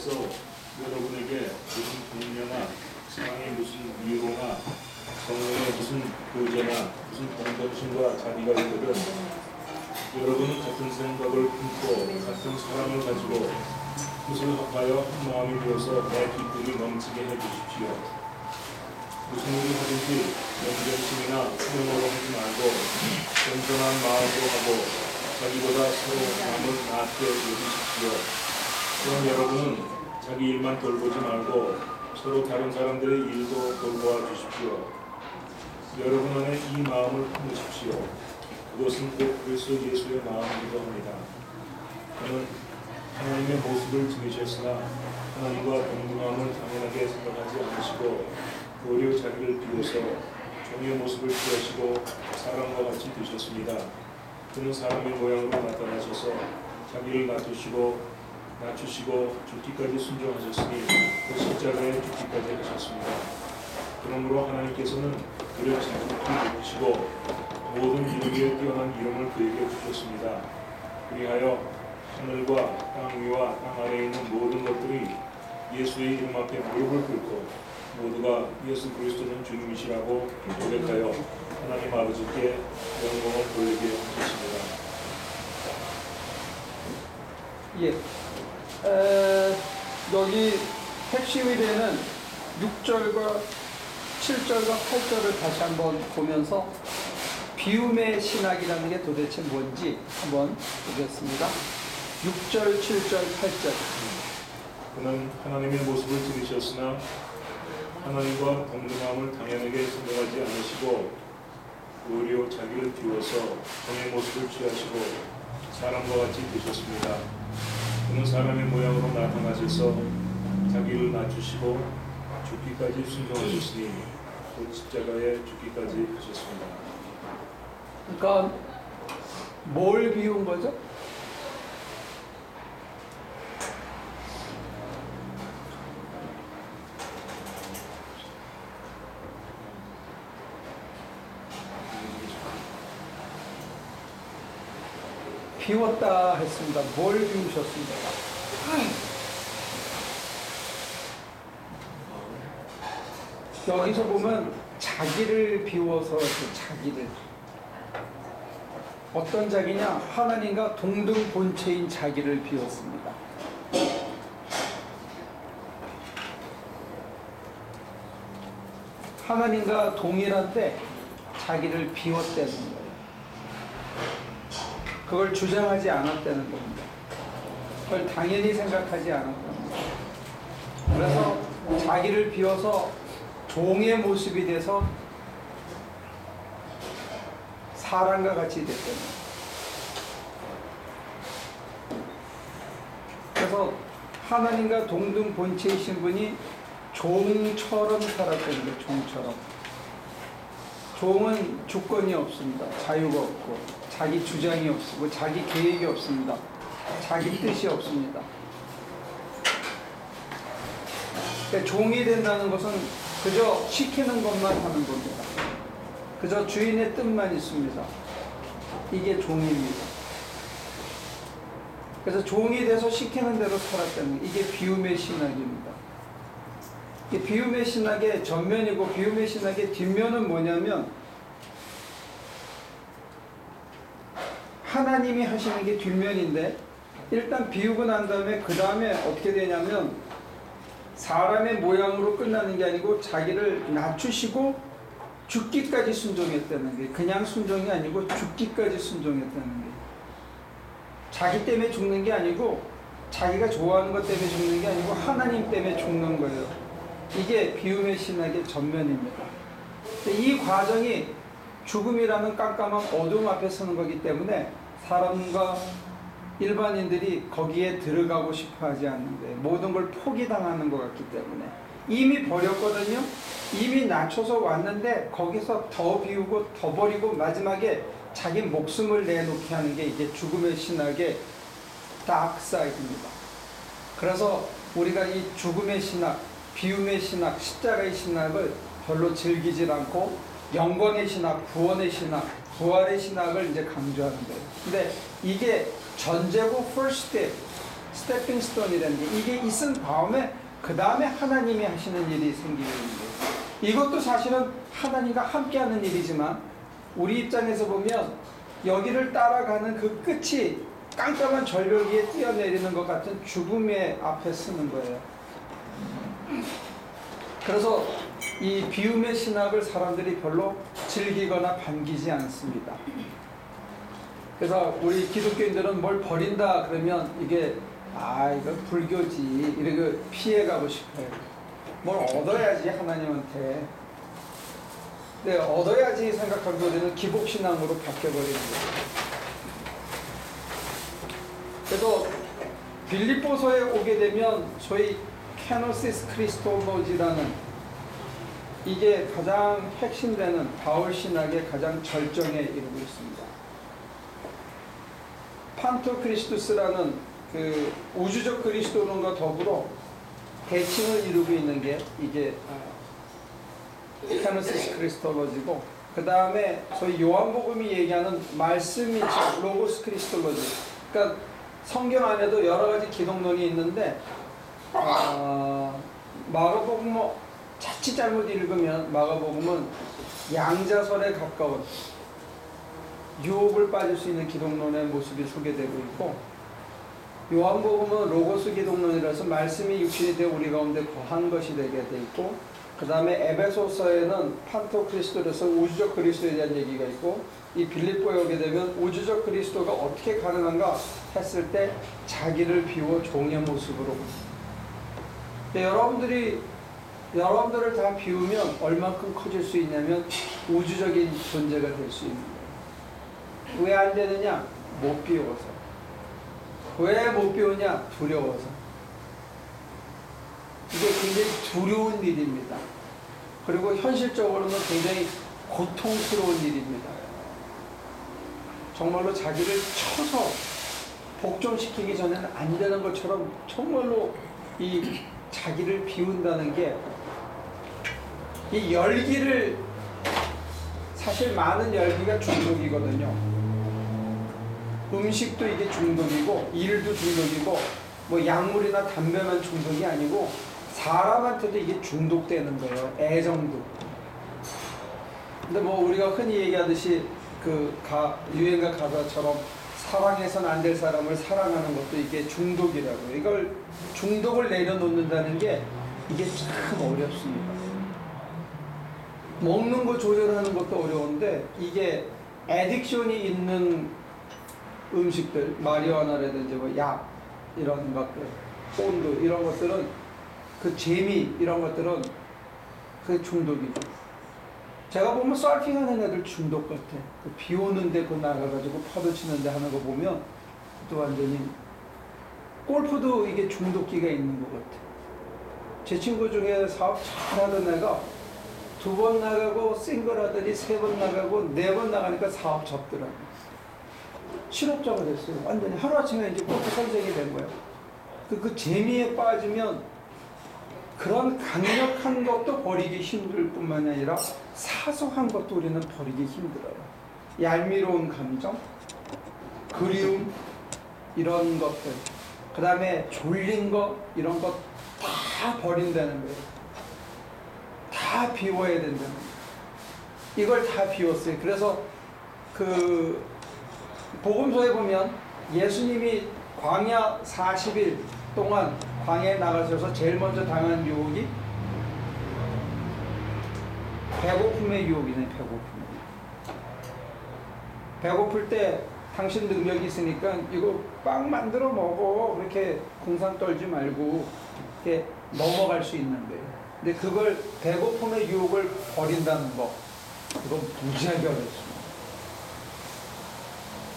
하나님께서 여러분에게 무슨 동료나 세상의 무슨 위로나 성령의 무슨 교제나 무슨 동정심과 자비가 있거든 여러분은 같은 생각을 품고 같은 사랑을 가지고 뜻을 합하여 한 마음이 되어서 내 기쁨이 넘치게 해주십시오. 무슨 일을 하든지 연전심이나 후련으로 하지 말고 겸손한 마음으로 하고 자기보다 서로 남을 낮게 여기십시오. 그럼 여러분은 자기 일만 돌보지 말고 서로 다른 사람들의 일도 돌보아 주십시오. 여러분 안에 이 마음을 품으십시오. 그것은 곧 그리스도 예수의 마음이기도 합니다. 그는 하나님의 모습을 지니셨으나 하나님과 동등함을 당연하게 생각하지 않으시고 오히려 자기를 비워서 종의 모습을 취하시고 사람과 같이 되셨습니다. 그는 사람의 모양으로 나타나셔서 자기를 낮추시고 죽기까지 순종하셨으니 그 십자가에 죽기까지 하셨습니다. 그러므로 하나님께서는 그를 지극히 높이시고 모든 이름 위에 뛰어난 이름을 그에게 주셨습니다. 그리하여 하늘과 땅 위와 땅 아래에 있는 모든 것들이 예수의 이름 앞에 무릎을 꿇고 모두가 예수 그리스도는 주님이시라고 고백하여 하나님 아버지께 영광을 돌리게 하셨습니다. 여기 핵심이 되는 6절과 7절과 8절을 다시 한번 보면서 비움의 신학이라는 게 도대체 뭔지 한번 보겠습니다. 6절, 7절, 8절. 그는 하나님의 모습을 지니셨으나 하나님과 동등함을 당연하게 생각하지 않으시고 오히려 자기를 비워서 종의 모습을 취하시고 사람과 같이 되셨습니다. 그는 사람의 모양으로 나타나셔서 자기를 낮추시고 죽기까지 순종하셨으니 곧 십자가에 죽기까지 하셨습니다. 그러니까 뭘 비운 거죠? 비웠다 했습니다. 뭘 비우셨습니까? 여기서 보면 자기를 비워서 자기를 어떤 자기냐? 하나님과 동등 본체인 자기를 비웠습니다. 하나님과 동일한데 자기를 비웠다는 거예요. 그걸 주장하지 않았다는 겁니다. 그걸 당연히 생각하지 않았다는 거예요. 그래서 자기를 비워서 종의 모습이 돼서 사람과 같이 됐다는 거예요. 그래서 하나님과 동등 본체이신 분이 종처럼 살았다는 거예요. 종처럼. 종은 주권이 없습니다. 자유가 없고 자기 주장이 없고 자기 계획이 없습니다. 자기 뜻이 없습니다. 그러니까 종이 된다는 것은 그저 시키는 것만 하는 겁니다. 그저 주인의 뜻만 있습니다. 이게 종입니다. 그래서 종이 돼서 시키는 대로 살았다는 게 이게 비움의 신학입니다. 이게 비움의 신학의 전면이고 비움의 신학의 뒷면은 뭐냐면 하나님이 하시는 게 뒷면인데 일단 비우고 난 다음에 그 다음에 어떻게 되냐면 사람의 모양으로 끝나는 게 아니고 자기를 낮추시고 죽기까지 순종했다는 게 그냥 순종이 아니고 죽기까지 순종했다는 게 자기 때문에 죽는 게 아니고 자기가 좋아하는 것 때문에 죽는 게 아니고 하나님 때문에 죽는 거예요. 이게 비움의 신학의 전면입니다. 이 과정이 죽음이라는 깜깜한 어둠 앞에 서는 거기 때문에 사람과 일반인들이 거기에 들어가고 싶어 하지 않는데 모든 걸 포기당하는 것 같기 때문에 이미 버렸거든요. 이미 낮춰서 왔는데 거기서 더 비우고 더 버리고 마지막에 자기 목숨을 내놓게 하는 게 이게 죽음의 신학의 다크사이드입니다. 그래서 우리가 이 죽음의 신학, 비움의 신학, 십자가의 신학을 별로 즐기질 않고 영광의 신학, 구원의 신학, 부활의 신학을 이제 강조하는 거예요. 근데 이게 전제고 first step, 스태핑 스톤이라는 게 이게 있은 다음에 그 다음에 하나님이 하시는 일이 생기는 거예요. 이것도 사실은 하나님과 함께하는 일이지만 우리 입장에서 보면 여기를 따라가는 그 끝이 깜깜한 절벽 위에 뛰어내리는 것 같은 죽음의 앞에 서는 거예요. 그래서 이 비움의 신학을 사람들이 별로 즐기거나 반기지 않습니다. 그래서 우리 기독교인들은 뭘 버린다 그러면 이게 이거 불교지 이렇게 피해가고 싶어요. 뭘 얻어야지 하나님한테. 네, 얻어야지 생각하고 우리는 기복신앙으로 바뀌어버리는 거예요. 그래서 빌립보서에 오게 되면 소위 케노시스 크리스토로지라는 이게 가장 핵심되는 바울 신학의 가장 절정에 이르고 있습니다. 판토크리스투스라는 그 우주적 그리스도론과 더불어 대칭을 이루고 있는 게 이게 케노시스 크리스톨로지고, 그 다음에 소위 요한복음이 얘기하는 말씀이 로고스 크리스톨로지. 그러니까 성경 안에도 여러 가지 기독론이 있는데 마가복음 자칫 잘못 읽으면 마가복음은 양자설에 가까운 유혹을 빠질 수 있는 기독론의 모습이 소개되고 있고, 요한복음은 로고스 기독론이라서 말씀이 육신이 되어 우리 가운데 거한 것이 되게 돼 있고, 그 다음에 에베소서에는 판토크리스토로서 우주적 그리스도에 대한 얘기가 있고, 이 빌립보에 오게 되면 우주적 그리스도가 어떻게 가능한가 했을 때 자기를 비워 종의 모습으로. 여러분들을 다 비우면 얼만큼 커질 수 있냐면 우주적인 존재가 될 수 있는 거예요. 왜 안 되느냐? 못 비워서. 왜 못 비우냐? 두려워서. 이게 굉장히 두려운 일입니다. 그리고 현실적으로는 굉장히 고통스러운 일입니다. 정말로 자기를 쳐서 복종시키기 전에는 안 되는 것처럼 정말로 이 자기를 비운다는 게, 이 열기를, 사실 많은 열기가 중독이거든요. 음식도 이게 중독이고, 일도 중독이고, 뭐 약물이나 담배만 중독이 아니고 사람한테도 이게 중독되는 거예요. 애정도. 근데 뭐 우리가 흔히 얘기하듯이 유행가 가사처럼 사랑해서는 안 될 사람을 사랑하는 것도 이게 중독이라고요. 이걸 중독을 내려놓는다는 게 이게 참 어렵습니다. 먹는 거 조절하는 것도 어려운데, 이게 애딕션이 있는 음식들, 마리화나라든지 뭐 약 이런 것들, 본드 이런 것들은, 그 재미 이런 것들은 그 중독이죠. 제가 보면 서핑하는 애들 중독 같아. 비 오는데 나가가지고 파도 치는데 하는 거 보면 또 완전히. 골프도 이게 중독기가 있는 것 같아. 제 친구 중에 사업 잘하던 애가 2번 나가고 싱글 하더니 3번 나가고 4번 나가니까 사업 접더라고. 실업자가 됐어요. 완전히 하루아침에 이제 골프 선생이 된 거예요. 그 재미에 빠지면 그런 강력한 것도 버리기 힘들 뿐만 아니라 사소한 것도 우리는 버리기 힘들어요. 얄미로운 감정, 그리움, 이런 것들, 그 다음에 졸린 것, 이런 것 다 버린다는 거예요. 다 비워야 된다는 거예요. 이걸 다 비웠어요. 그래서 복음서에 보면 예수님이 광야 40일 동안 광야에 나가셔서 제일 먼저 당한 유혹이 배고픔의 유혹이네. 배고플 때 당신 능력이 있으니까 이거 빵 만들어 먹어. 그렇게 궁상 떨지 말고 이렇게 넘어갈 수 있는 거예요. 근데 그걸, 배고픔의 유혹을 버린다는 거, 이건 무지하게 어렵습니다.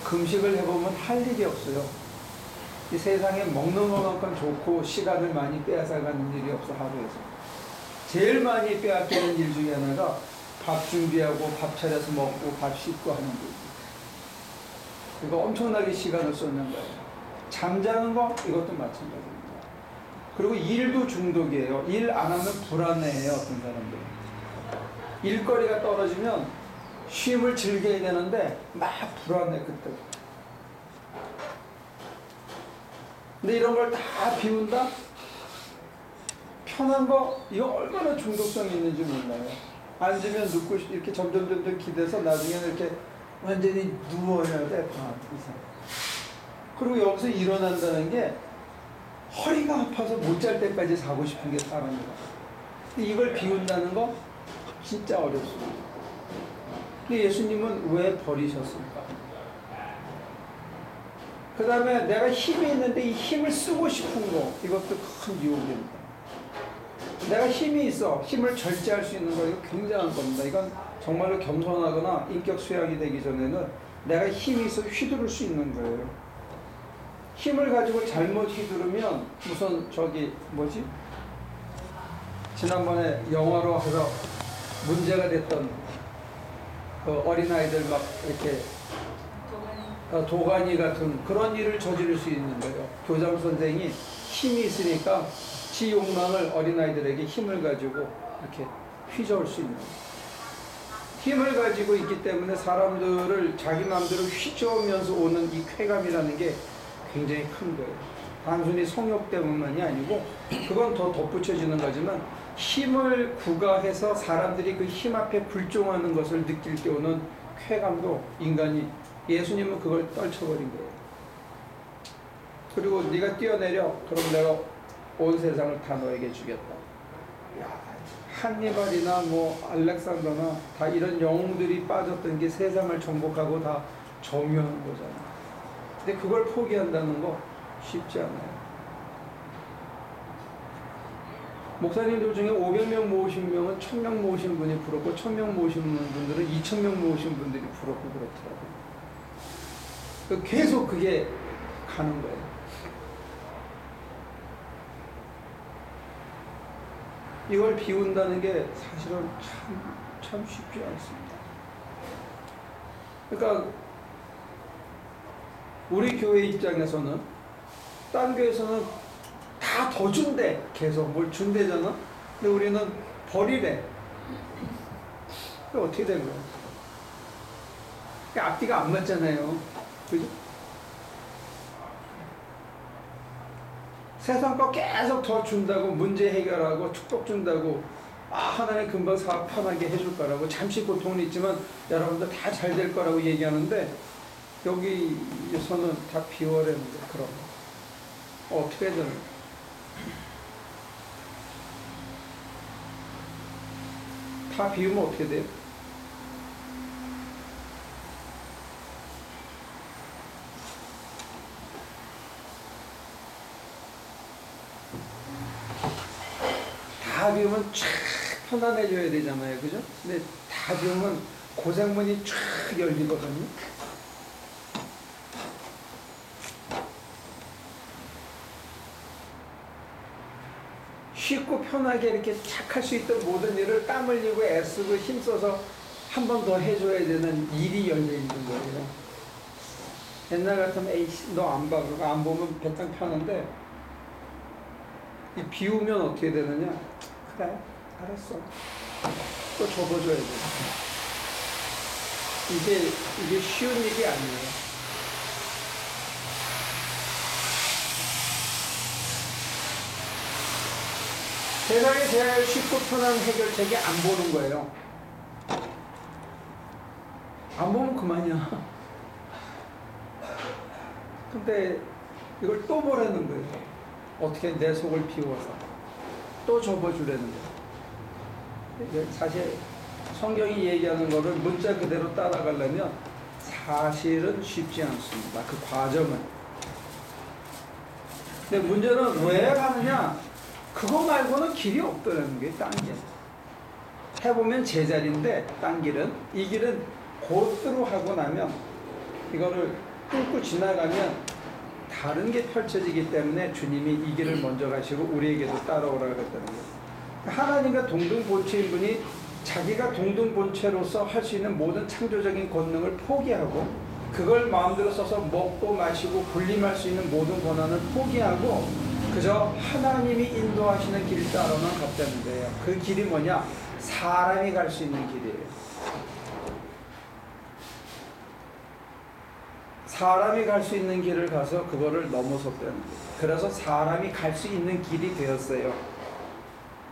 금식을 해보면 할 일이 없어요. 이 세상에 먹는 것만큼 좋고 시간을 많이 빼앗아가는 일이 없어. 하루에서 제일 많이 빼앗기는 일 중에 하나가 밥 준비하고 밥 차려서 먹고 밥 씻고 하는 거예요. 이거 엄청나게 시간을 쏟는 거예요. 잠자는 거, 이것도 마찬가지입니다. 그리고 일도 중독이에요. 일 안 하면 불안해해요. 어떤 사람들은 일거리가 떨어지면 쉼을 즐겨야 되는데 막 불안해. 그때 근데 이런 걸 다 비운다? 편한 거 이거 얼마나 중독성이 있는지 몰라요. 앉으면 눕고 이렇게 점점 기대서 나중에는 이렇게 완전히 누워야 돼. 반 이상. 그리고 여기서 일어난다는 게 허리가 아파서 못 잘 때까지 자고 싶은 게 사람이다. 근데 이걸 비운다는 거 진짜 어렵습니다. 근데 예수님은 왜 버리셨을까? 그 다음에 내가 힘이 있는데 이 힘을 쓰고 싶은 거, 이것도 큰 유혹입니다. 내가 힘이 있어. 힘을 절제할 수 있는 거, 이거 굉장한 겁니다. 이건 정말로 겸손하거나 인격 수양이 되기 전에는 내가 힘이 있어 휘두를 수 있는 거예요. 힘을 가지고 잘못 휘두르면 우선 지난번에 영화로 해서 문제가 됐던 그 어린아이들 막 이렇게 도가니 같은 그런 일을 저지를 수 있는 거예요. 교장 선생이 힘이 있으니까 지 욕망을 어린아이들에게 힘을 가지고 이렇게 휘저을 수 있는 거예요. 힘을 가지고 있기 때문에 사람들을 자기 마음대로 휘저으면서 오는 이 쾌감이라는 게 굉장히 큰 거예요. 단순히 성욕 때문만이 아니고 그건 더 덧붙여지는 거지만 힘을 구가해서 사람들이 그 힘 앞에 불종하는 것을 느낄 때 오는 쾌감도 인간이 예수님은 그걸 떨쳐버린 거예요. 그리고 네가 뛰어내려. 그럼 내가 온 세상을 다 너에게 주겠다. 야, 한니발이나 알렉산더나 다 이런 영웅들이 빠졌던 게 세상을 정복하고 다 점유한 거잖아. 근데 그걸 포기한다는 거 쉽지 않아요. 목사님들 중에 500명 모으신 명은 1000명 모으신 분이 부럽고 1000명 모으신 분들은 2000명 모으신 분들이 부럽고 그렇더라고요. 계속 그게 가는 거예요. 이걸 비운다는 게 사실은 참 쉽지 않습니다. 그러니까 우리 교회 입장에서는 딴 교회에서는 다 더 준대. 계속 뭘 준대잖아. 근데 우리는 버리래. 그게 어떻게 된 거야? 앞뒤가 안 맞잖아요. 그죠? 세상 거 계속 더 준다고 문제 해결하고 축복 준다고 하나님 금방 사업 편하게 해줄 거라고 잠시 고통은 있지만 여러분들 다 잘 될 거라고 얘기하는데 여기서는 다 비워내는데 그럼 어떻게 되는 거야? 다 비우면 어떻게 돼요? 다 비우면 쫙 편안해져야 되잖아요. 그죠? 근데 다 비우면 고생문이 쫙 열리거든요. 쉽고 편하게 이렇게 착 할 수 있던 모든 일을 땀 흘리고 애쓰고 힘써서 한 번 더 해줘야 되는 일이 열려있는 거예요. 옛날 같으면 에이씨 너 안 봐. 그러고 안 보면 배짱 펴는데 이 비우면 어떻게 되느냐? 그래 알았어. 또 접어줘야 돼. 이게 쉬운 일이 아니에요. 세상에 제일 쉽고 편한 해결책이 안 보는 거예요. 안 보면 그만이야. 근데 이걸 또 보라는 거예요. 어떻게 내 속을 비워서 또 접어주라는 거예요. 사실 성경이 얘기하는 거를 문자 그대로 따라가려면 사실은 쉽지 않습니다. 그 과정은. 근데 문제는 왜 가느냐? 그거 말고는 길이 없더라는 게 딴 길. 해보면 제자리인데 딴 길은 이 길은 곧으로 하고 나면 이거를 뚫고 지나가면 다른 게 펼쳐지기 때문에 주님이 이 길을 먼저 가시고 우리에게도 따라오라 그랬다는 거예요. 하나님과 동등본체인 분이 자기가 동등본체로서 할 수 있는 모든 창조적인 권능을 포기하고 그걸 마음대로 써서 먹고 마시고 군림할 수 있는 모든 권한을 포기하고 그저 하나님이 인도하시는 길 따라만 갔다는 거예요. 그 길이 뭐냐? 사람이 갈 수 있는 길이에요. 사람이 갈 수 있는 길을 가서 그거를 넘어섰다는 거예요. 그래서 사람이 갈 수 있는 길이 되었어요.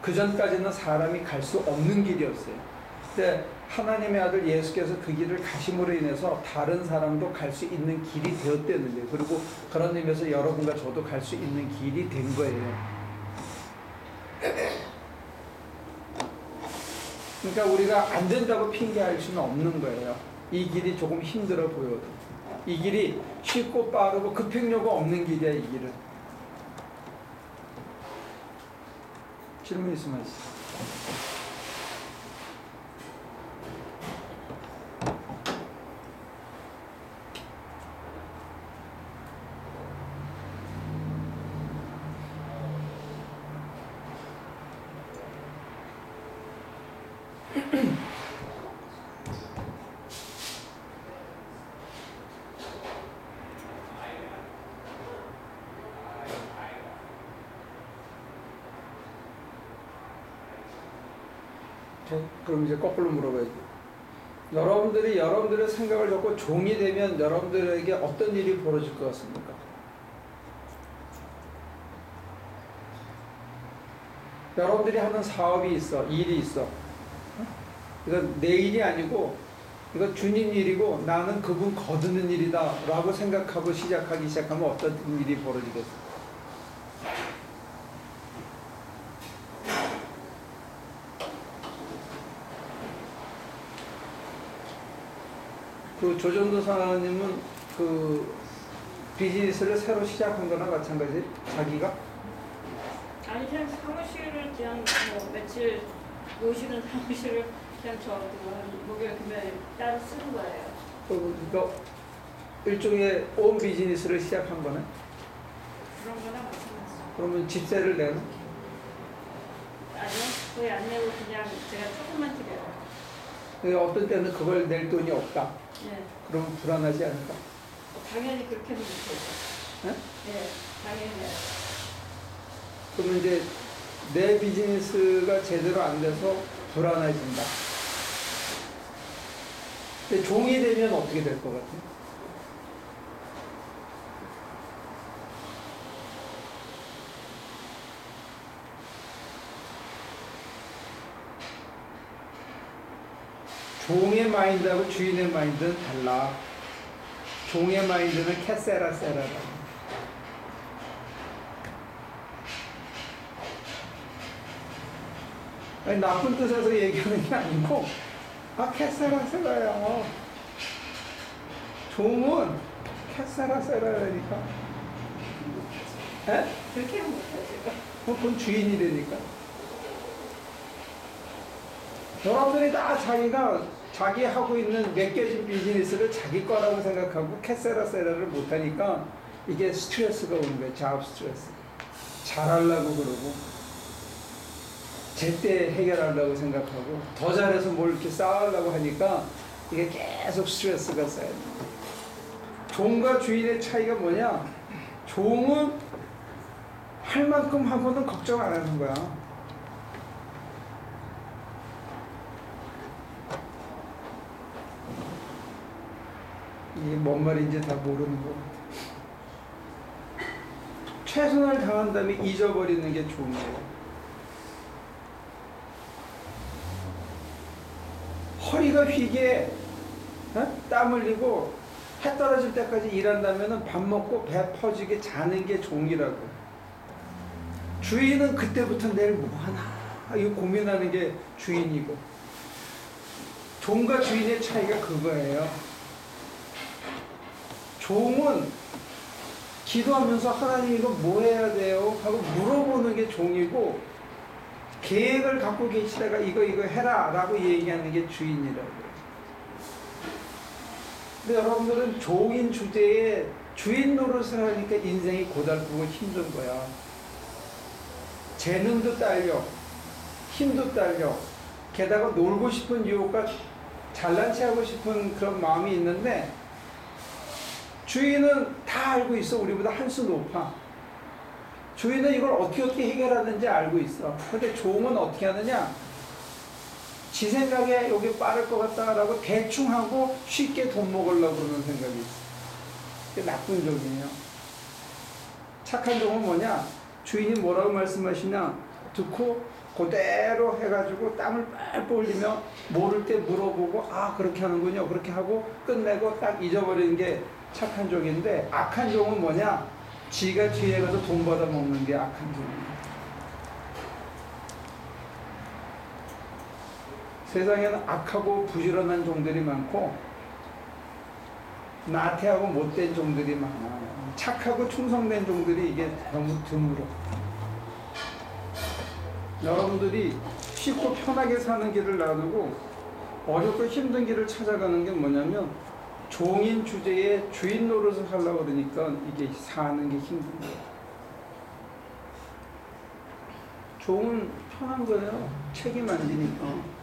그 전까지는 사람이 갈 수 없는 길이었어요. 근데 하나님의 아들 예수께서 그 길을 가심으로 인해서 다른 사람도 갈 수 있는 길이 되었다는 거예요. 그리고 그런 의미에서 여러분과 저도 갈 수 있는 길이 된 거예요. 그러니까 우리가 안 된다고 핑계할 수는 없는 거예요. 이 길이 조금 힘들어 보여도. 이 길이 쉽고 빠르고 급행료가 없는 길이야, 이 길은. 질문 있으면 하시죠. 그럼 이제 거꾸로 물어봐야죠. 여러분들이 여러분들의 생각을 갖고 종이 되면 여러분들에게 어떤 일이 벌어질 것 같습니까? 여러분들이 하는 사업이 있어, 일이 있어. 이건 내 일이 아니고 이건 주님 일이고 나는 그분 거두는 일이다 라고 생각하고 시작하기 시작하면 어떤 일이 벌어지겠어요? 그 조전도 사님은 그 비즈니스를 새로 시작한 거나 마찬가지? 자기가? 아니 그냥 사무실을 그냥 뭐 며칠 모시는 사무실을 그냥 저도 목요일 금요일 따로 쓰는 거예요. 그러니까 일종의 온 비즈니스를 시작한 거네? 그런 거나 마찬가지죠. 그러면 집세를 내는? 아니요, 거의 안 내고 그냥 제가 조금만 드려요. 어떤 때는 그걸 낼 돈이 없다. 네. 그러면 불안하지 않을까? 당연히 그렇게는 못해요. 네? 네, 당연히. 그러면 이제 내 비즈니스가 제대로 안 돼서 불안해진다. 근데 종이 되면 어떻게 될 것 같아요? 종의 마인드하고 주인의 마인드는 달라. 종의 마인드는 캐세라 세라다. 아니, 나쁜 뜻에서 얘기하는 게 아니고, 캐세라 세라야. 종은 캐세라 세라라니까. 에? 그렇게는 못하죠. 그건 주인이라니까. 여러분들이 다 자기 하고 있는 맡겨진 비즈니스를 자기 거라고 생각하고 캐세라 세라를 못하니까 이게 스트레스가 오는 거예요. 잡 스트레스. 잘하려고 그러고 제때 해결하려고 생각하고 더 잘해서 뭘 이렇게 쌓으려고 하니까 이게 계속 스트레스가 쌓여요. 종과 주인의 차이가 뭐냐? 종은 할 만큼 하고는 걱정 안 하는 거야. 이게 뭔 말인지 다 모르는 거 같아. 최선을 다한 다음에 잊어버리는 게 좋은 거예요. 허리가 휘게 땀 흘리고 해 떨어질 때까지 일한다면 밥 먹고 배 퍼지게 자는 게 종이라고. 주인은 그때부터 내일 뭐 하나 이거 고민하는 게 주인이고, 종과 주인의 차이가 그거예요. 종은 기도하면서 하나님 이거 뭐 해야 돼요? 하고 물어보는 게 종이고, 계획을 갖고 계시다가 이거 해라 라고 얘기하는 게 주인이라고. 근데 여러분들은 종인 주제에 주인 노릇을 하니까 인생이 고달프고 힘든 거야. 재능도 딸려, 힘도 딸려, 게다가 놀고 싶은 유혹과 잘난 체 하고 싶은 그런 마음이 있는데, 주인은 다 알고 있어. 우리보다 한 수 높아. 주인은 이걸 어떻게 해결하는지 알고 있어. 근데 종은 어떻게 하느냐? 지 생각에 여기 빠를 것 같다라고 대충 하고 쉽게 돈 먹으려고 그러는 생각이 있어. 그게 나쁜 종이에요. 착한 종은 뭐냐? 주인이 뭐라고 말씀하시냐 듣고 그대로 해가지고 땀을 뻘뻘 흘리며 모를 때 물어보고 아 그렇게 하는군요. 그렇게 하고 끝내고 딱 잊어버리는 게 착한 종인데, 악한 종은 뭐냐? 지가 뒤에 가서 돈 받아 먹는 게 악한 종이에요. 세상에는 악하고 부지런한 종들이 많고 나태하고 못된 종들이 많아요. 착하고 충성된 종들이 이게 너무 드물어. 여러분들이 쉽고 편하게 사는 길을 놔두고 어렵고 힘든 길을 찾아가는 게 뭐냐면, 종인 주제에 주인 노릇을 하려고 그러니까 이게 사는 게 힘든 거예요. 종은 편한 거예요. 책임 안 지니까.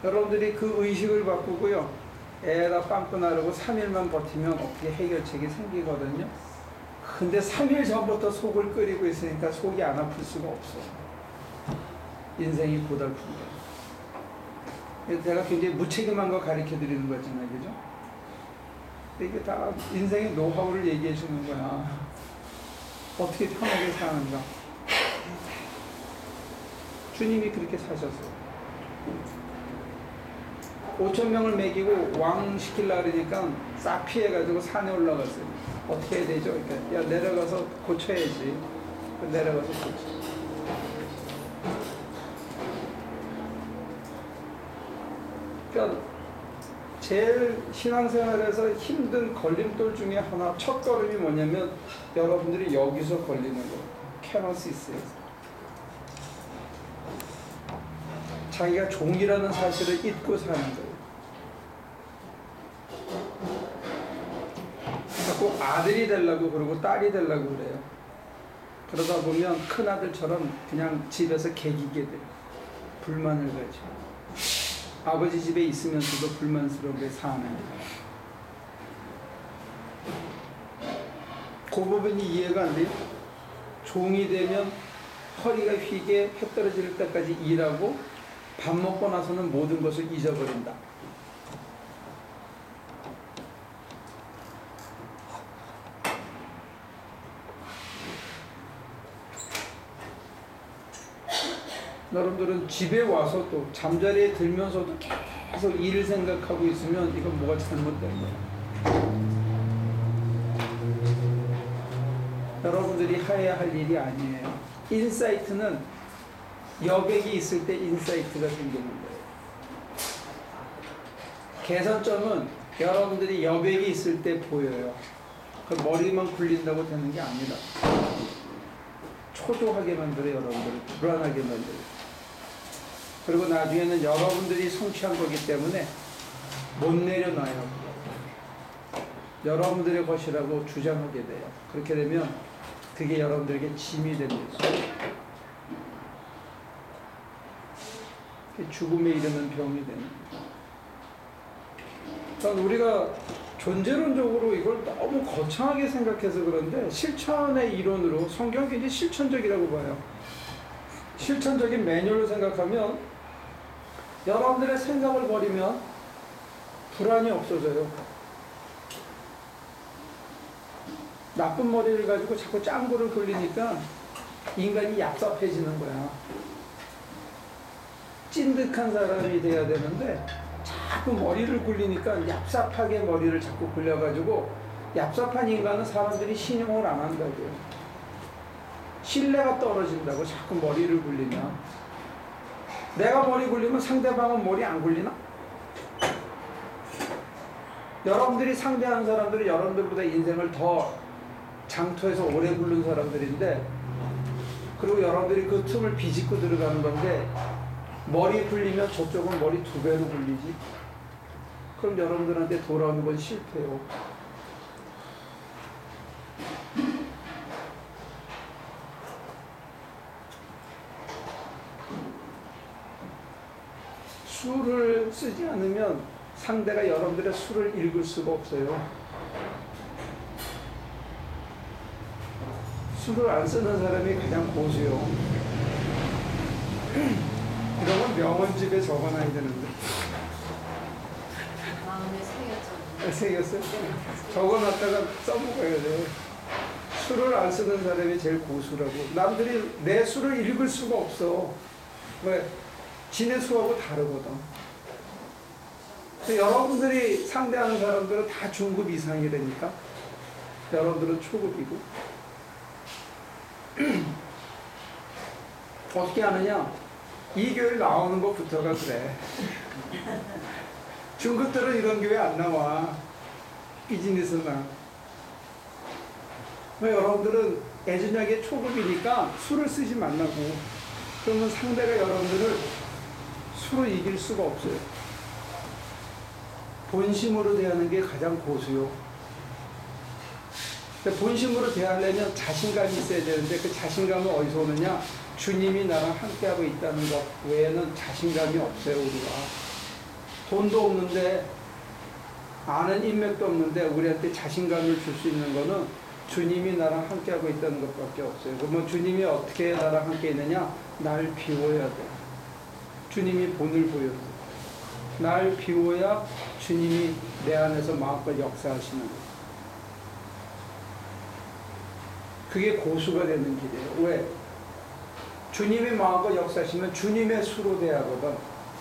여러분들이 그 의식을 바꾸고요, 애가 빵꾸 나르고 3일만 버티면 어떻게 해결책이 생기거든요. 근데 3일 전부터 속을 끓이고 있으니까 속이 안 아플 수가 없어. 인생이 고달픈 거예요. 제가 굉장히 무책임한 거 가르쳐 드리는 거잖아요, 그죠? 이게 다 인생의 노하우를 얘기해 주는 거야. 어떻게 편하게 사는가. 주님이 그렇게 사셨어요. 5,000명을 먹이고 왕 시키려고 그러니까 싹 피해가지고 산에 올라갔어요. 어떻게 해야 되죠? 그러니까 야 내려가서 고쳐야지. 내려가서 고쳐. 그러니까 제일 신앙생활에서 힘든 걸림돌 중에 하나, 첫 걸음이 뭐냐면 여러분들이 여기서 걸리는 거예요. 케노시스에서. 자기가 종이라는 사실을 잊고 사는 거예요. 꼭 아들이 되려고 그러고 딸이 되려고 그래요. 그러다 보면 큰아들처럼 그냥 집에서 개기게 돼요. 불만을 가지고. 아버지 집에 있으면서도 불만스럽게 사는 거예요. 그 부분이 이해가 안 돼요. 종이 되면 허리가 휘게 해 떨어질 때까지 일하고 밥 먹고 나서는 모든 것을 잊어버린다. 여러분들은 집에 와서 또 잠자리에 들면서도 계속 일을 생각하고 있으면 이건 뭐가 잘못된 거야. 여러분들이 해야 할 일이 아니에요. 인사이트는 여백이 있을 때 인사이트가 생기는 거예요. 개선점은 여러분들이 여백이 있을 때 보여요. 그 머리만 굴린다고 되는 게 아니라 초조하게 만들어요. 여러분들을 불안하게 만들어요. 그리고 나중에는 여러분들이 성취한 거기 때문에 못 내려놔요. 여러분들의 것이라고 주장하게 돼요. 그렇게 되면 그게 여러분들에게 짐이 됩니다. 죽음에 이르는 병이 됩니다. 그러니까 우리가 존재론적으로 이걸 너무 거창하게 생각해서 그런데 실천의 이론으로 성경은 굉장히 실천적이라고 봐요. 실천적인 매뉴얼로 생각하면 여러분들의 생각을 버리면 불안이 없어져요. 나쁜 머리를 가지고 자꾸 짱구를 굴리니까 인간이 얍삽해지는 거야. 찐득한 사람이 돼야 되는데 자꾸 머리를 굴리니까 얍삽하게 머리를 자꾸 굴려가지고 얍삽한 인간은 사람들이 신용을 안 한다고요. 신뢰가 떨어진다고 자꾸 머리를 굴리면. 내가 머리 굴리면 상대방은 머리 안 굴리나? 여러분들이 상대하는 사람들은 여러분들보다 인생을 더 장터에서 오래 굴른 사람들인데, 그리고 여러분들이 그 틈을 비집고 들어가는 건데, 머리 굴리면 저쪽은 머리 2배로 굴리지. 그럼 여러분들한테 돌아오는 건 실패요. 수를 쓰지 않으면 상대가 여러분들의 수를 읽을 수가 없어요. 수를 안 쓰는 사람이 가장 고수요. 이런 건 명언집에 적어놔야 되는데. 생겼어요? 적어놨다가 써먹어야 돼. 수를 안 쓰는 사람이 제일 고수라고. 남들이 내 수를 읽을 수가 없어. 왜? 지네 수하고 다르거든. 여러분들이 상대하는 사람들은 다 중급 이상이라니까. 여러분들은 초급이고. 어떻게 하느냐? 이 교회 나오는 것부터가 그래. 중급들은 이런 교회 안 나와. 비즈니스나. 여러분들은 애준하게 초급이니까 수를 쓰지 말라고. 그러면 상대가 여러분들을 수로 이길 수가 없어요. 본심으로 대하는 게 가장 고수요. 본심으로 대하려면 자신감이 있어야 되는데 그 자신감은 어디서 오느냐? 주님이 나랑 함께하고 있다는 것 외에는 자신감이 없어요, 우리가. 돈도 없는데, 아는 인맥도 없는데, 우리한테 자신감을 줄 수 있는 거는 주님이 나랑 함께하고 있다는 것밖에 없어요. 그러면 주님이 어떻게 나랑 함께 있느냐? 날 비워야 돼. 주님이 본을 보여줘. 날 비워야 주님이 내 안에서 마음껏 역사하시는 거예요. 그게 고수가 되는 길이에요. 왜? 주님이 마음껏 역사하시면 주님의 수로 대하거든.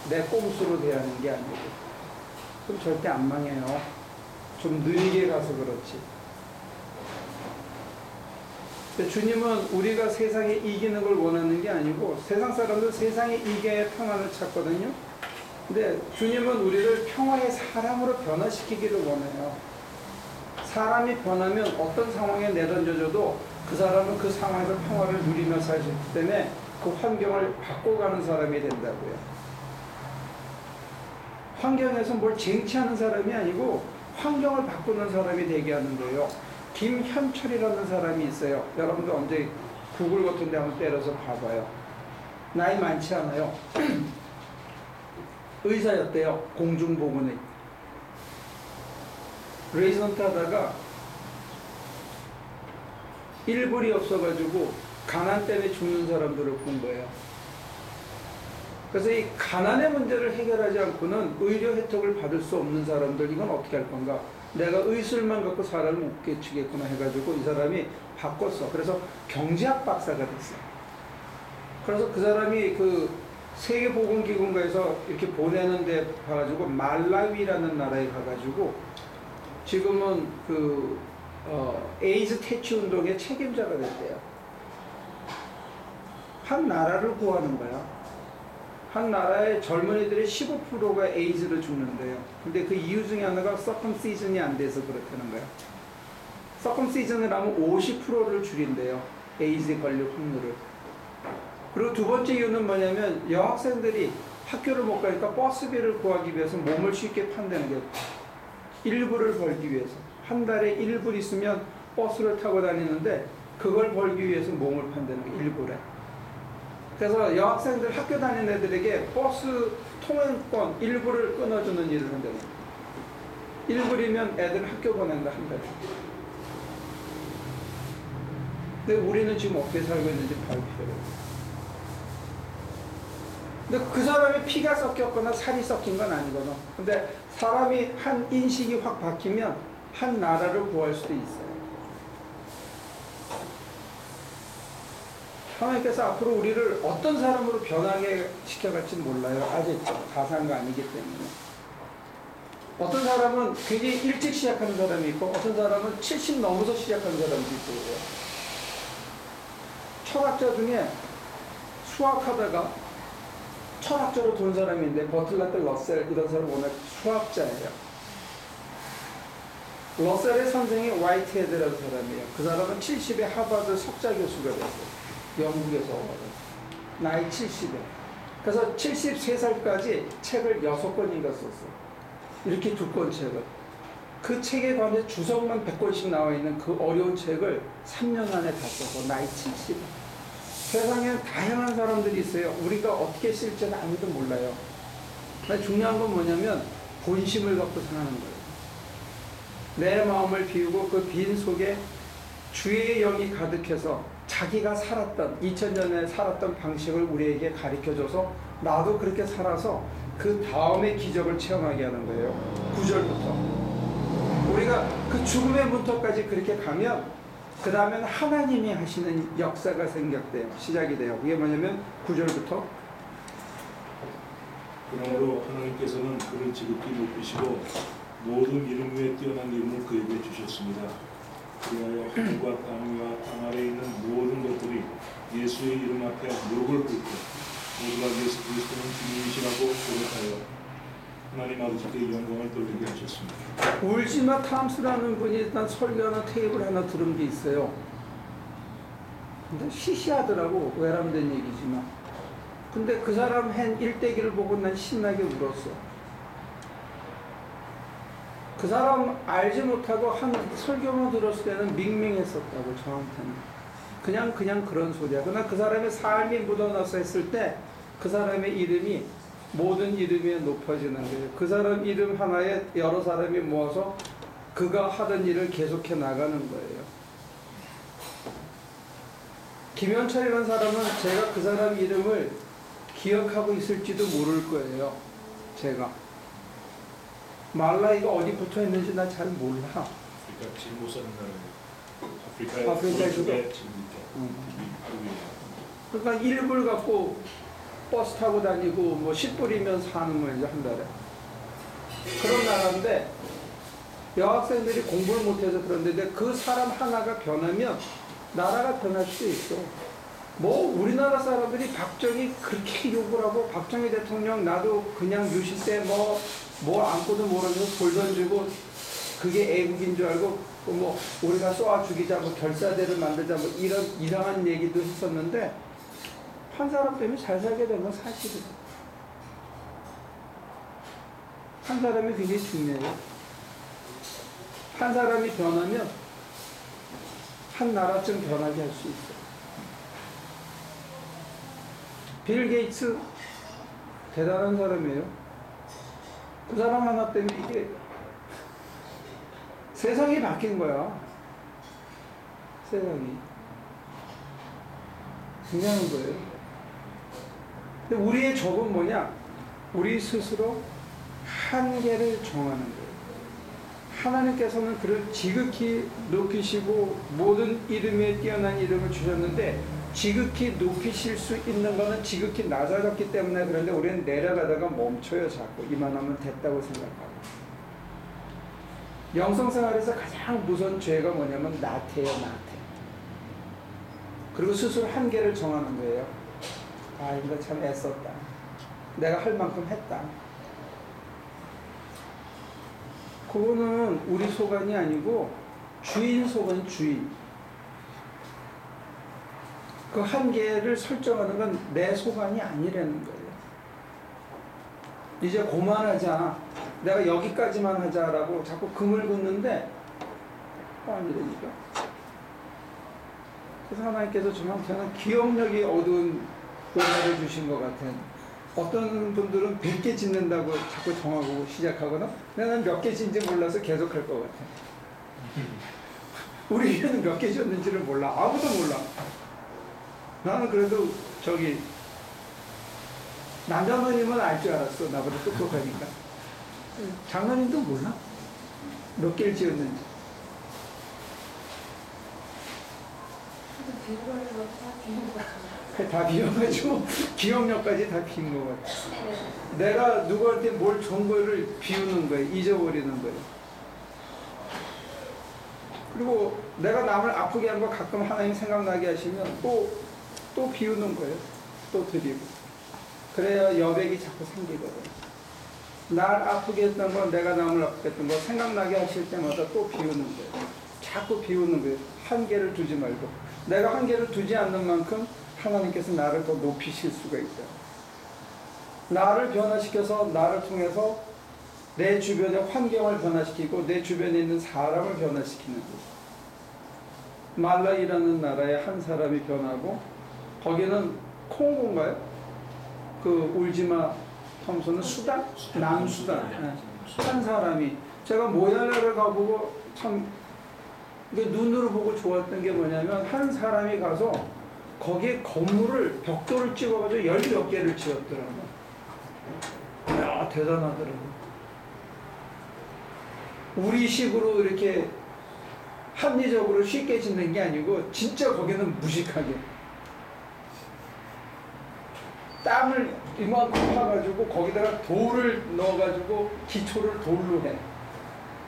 내 꼼수로 대하는 게 아니고. 그럼 절대 안 망해요. 좀 느리게 가서 그렇지. 근데 주님은 우리가 세상에 이기는 걸 원하는 게 아니고 세상 사람들 세상에 이겨야 평안을 찾거든요. 근데 주님은 우리를 평화의 사람으로 변화시키기를 원해요. 사람이 변하면 어떤 상황에 내던져져도 그 사람은 그 상황에서 평화를 누리며 살 수 있기 때문에 그 환경을 바꿔가는 사람이 된다고요. 환경에서 뭘 쟁취하는 사람이 아니고 환경을 바꾸는 사람이 되게 하는 거예요. 김현철이라는 사람이 있어요. 여러분들 언제 구글 같은 데 한번 때려서 봐봐요. 나이 많지 않아요. 의사였대요. 공중보건의. 레지던트 하다가 일불이 없어가지고 가난 때문에 죽는 사람들을 본 거예요. 그래서 이 가난의 문제를 해결하지 않고는 의료 혜택을 받을 수 없는 사람들, 이건 어떻게 할 건가? 내가 의술만 갖고 사람을 못 깨치겠구나 해가지고 이 사람이 바꿨어. 그래서 경제학 박사가 됐어. 그래서 그 사람이 그 세계보건기구에서 이렇게 보내는데 가가지고 말라위라는 나라에 가가지고 지금은 그 에이즈 퇴치 운동의 책임자가 됐대요. 한 나라를 구하는 거야. 한 나라의 젊은이들의 15%가 에이즈로 죽는데요. 근데 그 이유 중에 하나가 서컴시즌이 안 돼서 그렇다는 거야. 서컴시즌을 하면 50%를 줄인대요. 에이즈에 걸릴 확률을. 그리고 두 번째 이유는 뭐냐면 여학생들이 학교를 못 가니까 버스비를 구하기 위해서 몸을 쉽게 판다는 게 일불을 벌기 위해서. 한 달에 1불 있으면 버스를 타고 다니는데 그걸 벌기 위해서 몸을 판다는 게 1불에. 그래서 여학생들 학교 다니는 애들에게 버스 통행권 1불을 끊어주는 일을 한다는 거예요. 1불이면 애들 학교 보낸다, 한 달에. 근데 우리는 지금 어떻게 살고 있는지 발 필요해요. 근데 그 사람이 피가 섞였거나 살이 섞인 건 아니거든. 근데 사람이 한 인식이 확 바뀌면 한 나라를 구할 수도 있어요. 하나님께서 앞으로 우리를 어떤 사람으로 변하게 시켜갈지 몰라요. 아직 가상가 아니기 때문에. 어떤 사람은 굉장히 일찍 시작하는 사람이 있고 어떤 사람은 70 넘어서 시작하는 사람도 있고 그래요. 철학자 중에 수학하다가 철학자로 돈 사람인데 버틀라트 러셀 이런 사람 워낙 수학자예요. 러셀의 선생이 화이트헤드라는 사람이에요. 그 사람은 70에 하버드 석좌 교수가 됐어요. 영국에서 나이 70에. 그래서 73살까지 책을 6권인가 썼어요. 이렇게 두꺼운 책을. 그 책에 관해 주석만 100권씩 나와 있는 그 어려운 책을 3년 안에 다 써서 나이 70에. 세상에 다양한 사람들이 있어요. 우리가 어떻게 쓸지는 아무도 몰라요. 근데 중요한 건 뭐냐면 본심을 갖고 사는 거예요. 내 마음을 비우고 그 빈 속에 주의 영이 가득해서 자기가 살았던 2000년에 살았던 방식을 우리에게 가르쳐줘서 나도 그렇게 살아서 그 다음에 기적을 체험하게 하는 거예요. 9절부터 우리가 그 죽음의 문턱까지 그렇게 가면 그 다음엔 하나님이 하시는 역사가 시작이 돼요. 그게 뭐냐면 9절부터 그러므로 하나님께서는 그를 지극히 높이시고 모든 이름 위에 뛰어난 이름을 그에게 주셨습니다. 그리하여 하늘과 땅 위와 땅 아래에 있는 모든 것들이 예수의 이름 앞에 무릎을 꿇고 모두가 예수 그리스도는 주님이시라고 고백하여 하나님 아버지께 영광을 돌리게 하셨습니다. 울지마 탐스라는 분이 일단 설교하는 테이블 하나 들은 게 있어요. 근데 시시하더라고. 외람된 얘기지만. 근데 그 사람 한 일대기를 보고 난 신나게 울었어. 그 사람 알지 못하고 한 설교만 들었을 때는 밍밍했었다고, 저한테는. 그냥 그런 소리야. 그러나 그 사람의 삶이 묻어나서 했을 때 그 사람의 이름이 모든 이름 위에 높아지는 거예요. 그 사람 이름 하나에 여러 사람이 모아서 그가 하던 일을 계속해 나가는 거예요. 김현철이라는 사람은 제가 그 사람 이름을 기억하고 있을지도 모를 거예요. 제가. 말라이가 어디 붙어 있는지 나 잘 몰라. 아프리카 진보 사는 나라예요. 아프리카에서도? 그러니까 1불 갖고 버스 타고 다니고 뭐 10불이면 사는 거예요, 한 달에. 그런 나라인데 여학생들이 공부를 못해서 그런데 그 사람 하나가 변하면 나라가 변할 수 있어. 뭐 우리나라 사람들이 박정희 그렇게 욕을 하고 박정희 대통령 나도 그냥 유시 때 뭐 안고도 모르면서 돌 던지고 그게 애국인 줄 알고 뭐 우리가 쏘아 죽이자 뭐 결사대를 만들자 뭐 이런 이상한 얘기도 했었는데 한 사람 때문에 잘 살게 된 건 사실이에요. 한 사람이 굉장히 중요해요. 한 사람이 변하면 한 나라쯤 변하게 할 수 있어요. 빌 게이츠 대단한 사람이에요. 그 사람 하나 때문에 이게 세상이 바뀐 거야. 세상이. 굉장한 거예요. 근데 우리의 적은 뭐냐? 우리 스스로 한계를 정하는 거예요. 하나님께서는 그를 지극히 높이시고 모든 이름에 뛰어난 이름을 주셨는데 지극히 높이실 수 있는 거는 지극히 낮아졌기 때문에 그런데 우리는 내려가다가 멈춰요. 자꾸 이만하면 됐다고 생각하고. 영성생활에서 가장 무서운 죄가 뭐냐면 나태예요. 나태. 그리고 스스로 한계를 정하는 거예요. 아, 이거 참 애썼다. 내가 할 만큼 했다. 그거는 우리 소관이 아니고 주인 소관, 주인. 그 한계를 설정하는 건 내 소관이 아니라는 거예요. 이제 그만하자. 내가 여기까지만 하자라고 자꾸 금을 긋는데 아니라니까. 그래서 하나님께서 저한테는 기억력이 어두운 은혜를 주신 것 같아요. 어떤 분들은 100개 짓는다고 자꾸 정하고 시작하거나 나는 몇 개 짓는지 몰라서 계속 할 것 같아요. 우리 애는 몇 개 짓는지를 몰라. 아무도 몰라. 나는 그래도 남자노님은 알 줄 알았어. 나보다 똑똑하니까. 장로님도 몰라. 몇 개를 지었는지. 다 비워가지고 기억력까지 다 비운 것 같아. 내가 누구한테 뭘 준 거를 비우는 거예요. 잊어버리는 거예요. 그리고 내가 남을 아프게 하는 거 가끔 하나님 생각나게 하시면 또 비우는 거예요. 또 드리고. 그래야 여백이 자꾸 생기거든. 날 아프게 했던 거, 내가 남을 아프게 했던 거 생각나게 하실 때마다 또 비우는 거예요. 자꾸 비우는 거예요. 한계를 두지 말고. 내가 한계를 두지 않는 만큼 하나님께서 나를 더 높이실 수가 있다. 나를 변화시켜서 나를 통해서 내 주변의 환경을 변화시키고 내 주변에 있는 사람을 변화시키는 거예요. 말라이라는 나라의 한 사람이 변하고 거기는 콩고인가요? 그 울지마 톰슨은 수단? 남수단. 네. 한 사람이 제가 모야라를 가보고 참 눈으로 보고 좋았던 게 뭐냐면 한 사람이 가서 거기에 건물을 벽돌을 찍어가지고 10몇 개를 지었더라고요. 이야, 대단하더라고요. 우리식으로 이렇게 합리적으로 쉽게 짓는 게 아니고 진짜 거기는 무식하게 땅을 이만큼 파가지고 거기다가 돌을 넣어가지고 기초를 돌로 해.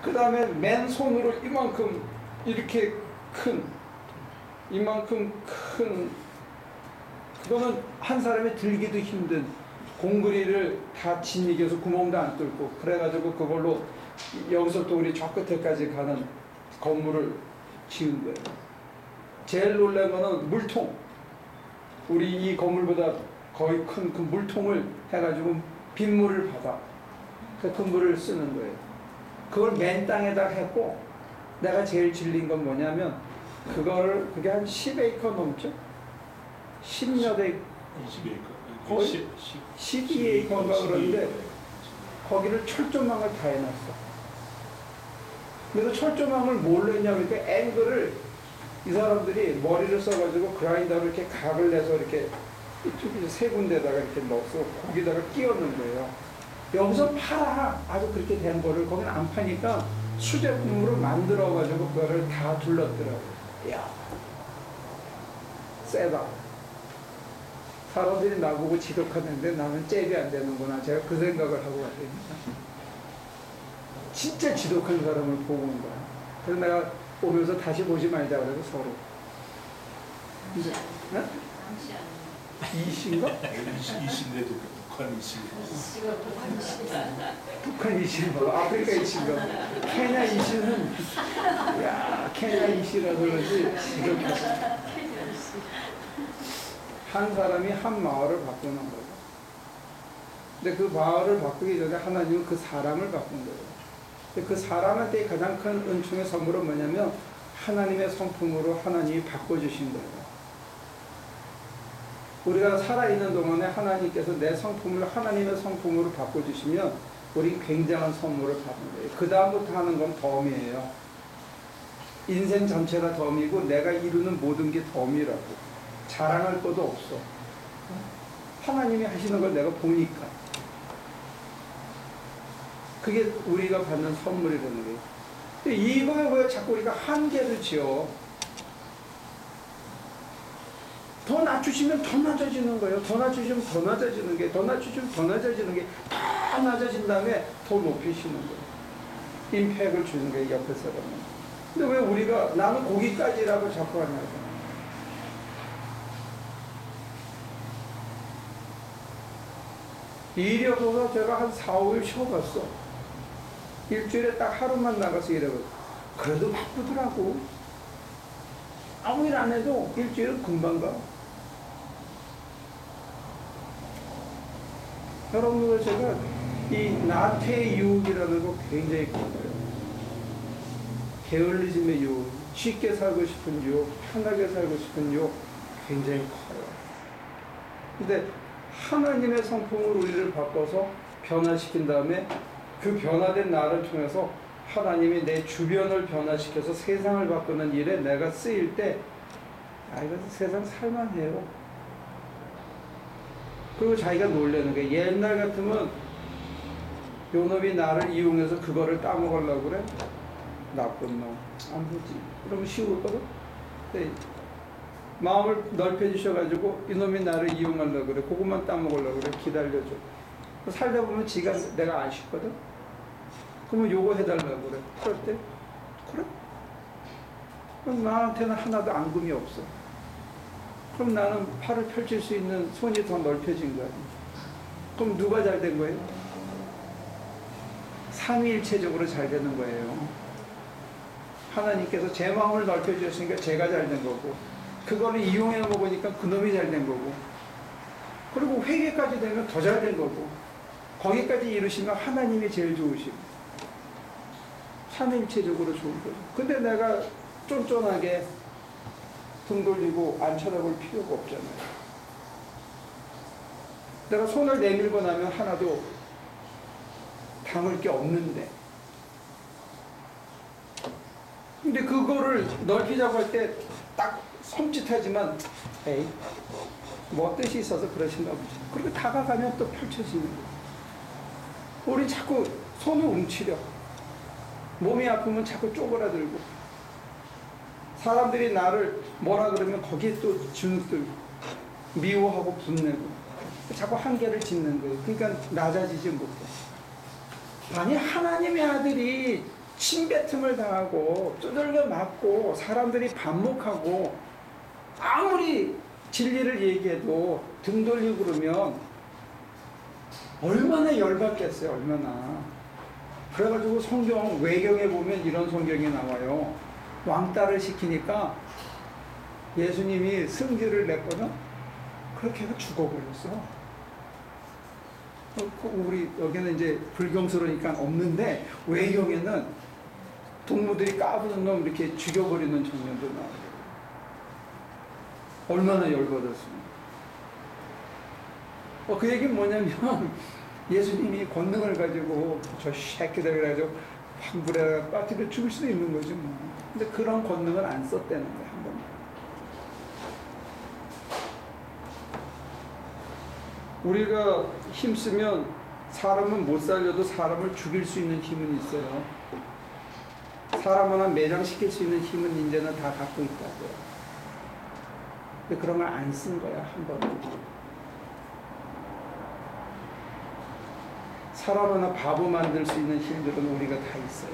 그 다음에 맨손으로 이만큼 이렇게 큰 이만큼 큰 그거는 한 사람이 들기도 힘든 공구리를 다 짓이겨서 구멍도 안 뚫고 그래가지고 그걸로 여기서부터 우리 저 끝에까지 가는 건물을 지은 거예요. 제일 놀란 거는 물통. 우리 이 건물보다 거의 큰 그 물통을 해가지고 빗물을 받아. 그 물을 쓰는 거예요. 그걸 맨 땅에다 했고 내가 제일 질린 건 뭐냐면 그게 한 10에이커 넘죠? 10몇 에이커 20에이커 거의 12에이커인가 그런데 거기를 철조망을 다 해놨어. 그래서 철조망을 뭘로 했냐 그러니까 앵글을 이 사람들이 머리를 써가지고 그라인더로 이렇게 각을 내서 이렇게 이쪽에 세 군데다가 이렇게 넣어서 거기다가 끼얹는 거예요. 여기서 팔아. 아주 그렇게 된 거를 거기는 안 파니까 수제품으로 만들어가지고 그거를 다 둘렀더라고요. 이야, 세다. 사람들이 나보고 지독하는데 나는 잽이 안 되는구나. 제가 그 생각을 하고 왔습니다. 진짜 지독한 사람을 보고 온 거야. 그래서 내가 오면서 다시 보지 말자 그래서 서로. 이제, 네? 이신가? 이신데도 북한 이신. 북한 이신 말고 아프리카 이신가? 케냐 이신은 야 케냐 이시라서 그런지 지독하다. 한 사람이 한 마을을 바꾸는 거예요. 근데 그 마을을 바꾸기 전에 하나님은 그 사람을 바꾼 거예요. 근데 그 사람한테 가장 큰 은총의 선물은 뭐냐면 하나님의 성품으로 하나님이 바꿔주신 거예요. 우리가 살아있는 동안에 하나님께서 내 성품을 하나님의 성품으로 바꿔주시면 우리 굉장한 선물을 받는 거예요. 그 다음부터 하는 건 덤이에요. 인생 전체가 덤이고 내가 이루는 모든 게 덤이라고. 자랑할 것도 없어. 하나님이 하시는 걸 내가 보니까. 그게 우리가 받는 선물이라는 거예요. 근데 이거에 왜 자꾸 우리가 한계를 지어? 더 낮추시면 더 낮아지는 거예요. 더 낮추시면 더 낮아지는 게, 더 낮추시면 더 낮아지는 게, 다 낮아진 다음에 더 높이시는 거예요. 임팩을 주는 거예요, 옆에 사람은. 근데 왜 우리가 나는 거기까지라고 자꾸 하냐고. 일이 없어서 제가 한 4, 5일 쉬어봤어. 일주일에 딱 하루만 나가서 일해봤어. 그래도 바쁘더라고. 아무 일 안 해도 일주일은 금방 가. 여러분들 제가 이 나태의 유혹이라는 거 굉장히 커요. 게을리즘의 유혹, 쉽게 살고 싶은 유혹, 편하게 살고 싶은 유혹 굉장히 커요. 근데 하나님의 성품으로 우리를 바꿔서 변화시킨 다음에 그 변화된 나를 통해서 하나님이 내 주변을 변화시켜서 세상을 바꾸는 일에 내가 쓰일 때 이거 세상 살만해요. 그리고 자기가 놀라는 게 옛날 같으면 요 놈이 나를 이용해서 그거를 따먹으려고 그래? 나쁜 놈. 안 보지. 그러면 쉬울거든? 네. 마음을 넓혀주셔가지고 이놈이 나를 이용하려고 그래. 그것만 따먹으려고 그래. 기다려줘. 살다 보면 지가 내가 안 쉽거든? 그러면 요거 해달라고 그래. 그럴 때? 그래? 그럼 나한테는 하나도 앙금이 없어. 그럼 나는 팔을 펼칠 수 있는 손이 더 넓혀진 거야. 그럼 누가 잘 된 거예요? 삼위일체적으로 잘 되는 거예요. 하나님께서 제 마음을 넓혀주셨으니까 제가 잘 된 거고, 그거를 이용해 먹으니까 그놈이 잘 된 거고, 그리고 회개까지 되면 더 잘 된 거고, 거기까지 이루시면 하나님이 제일 좋으시고, 삼위일체적으로 좋은 거죠. 근데 내가 쫀쫀하게 등 돌리고 안 쳐다볼 필요가 없잖아요. 내가 손을 내밀고 나면 하나도 담을 게 없는데. 근데 그거를 넓히자고 할 때 딱 섬찟하지만 에이 뭐 뜻이 있어서 그러신가 보지. 그리고 다가가면 또 펼쳐지는 거예요. 우리 자꾸 손을 움츠려. 몸이 아프면 자꾸 쪼그라들고, 사람들이 나를 뭐라 그러면 거기에 또 주눅들고, 미워하고 분내고, 자꾸 한계를 짓는 거예요. 그러니까 낮아지지 못해. 아니, 하나님의 아들이 침뱉음을 당하고 두들겨 맞고 사람들이 반목하고 아무리 진리를 얘기해도 등 돌리고 그러면 얼마나 열받겠어요. 얼마나. 그래가지고 성경 외경에 보면 이런 성경이 나와요. 왕따를 시키니까 예수님이 승질을 냈거든. 그렇게 해서 죽어버렸어. 우리 여기는 이제 불경스러우니까 없는데 외경에는 동무들이 까부는 놈 이렇게 죽여버리는 장면도 나와요. 얼마나 열받았습니까? 그 얘기는 뭐냐면 예수님이 권능을 가지고 저 새끼들 그래가지고 환불에 빠뜨려 죽일 수도 있는 거지 뭐. 근데 그런 권능을 안 썼다는 거야, 한 번도. 우리가 힘쓰면 사람은 못 살려도 사람을 죽일 수 있는 힘은 있어요. 사람 하나 매장시킬 수 있는 힘은 이제는 다 갖고 있다고요. 근데 그런 걸 안 쓴 거야, 한 번도. 사람 하나 바보 만들 수 있는 힘들은 우리가 다 있어요.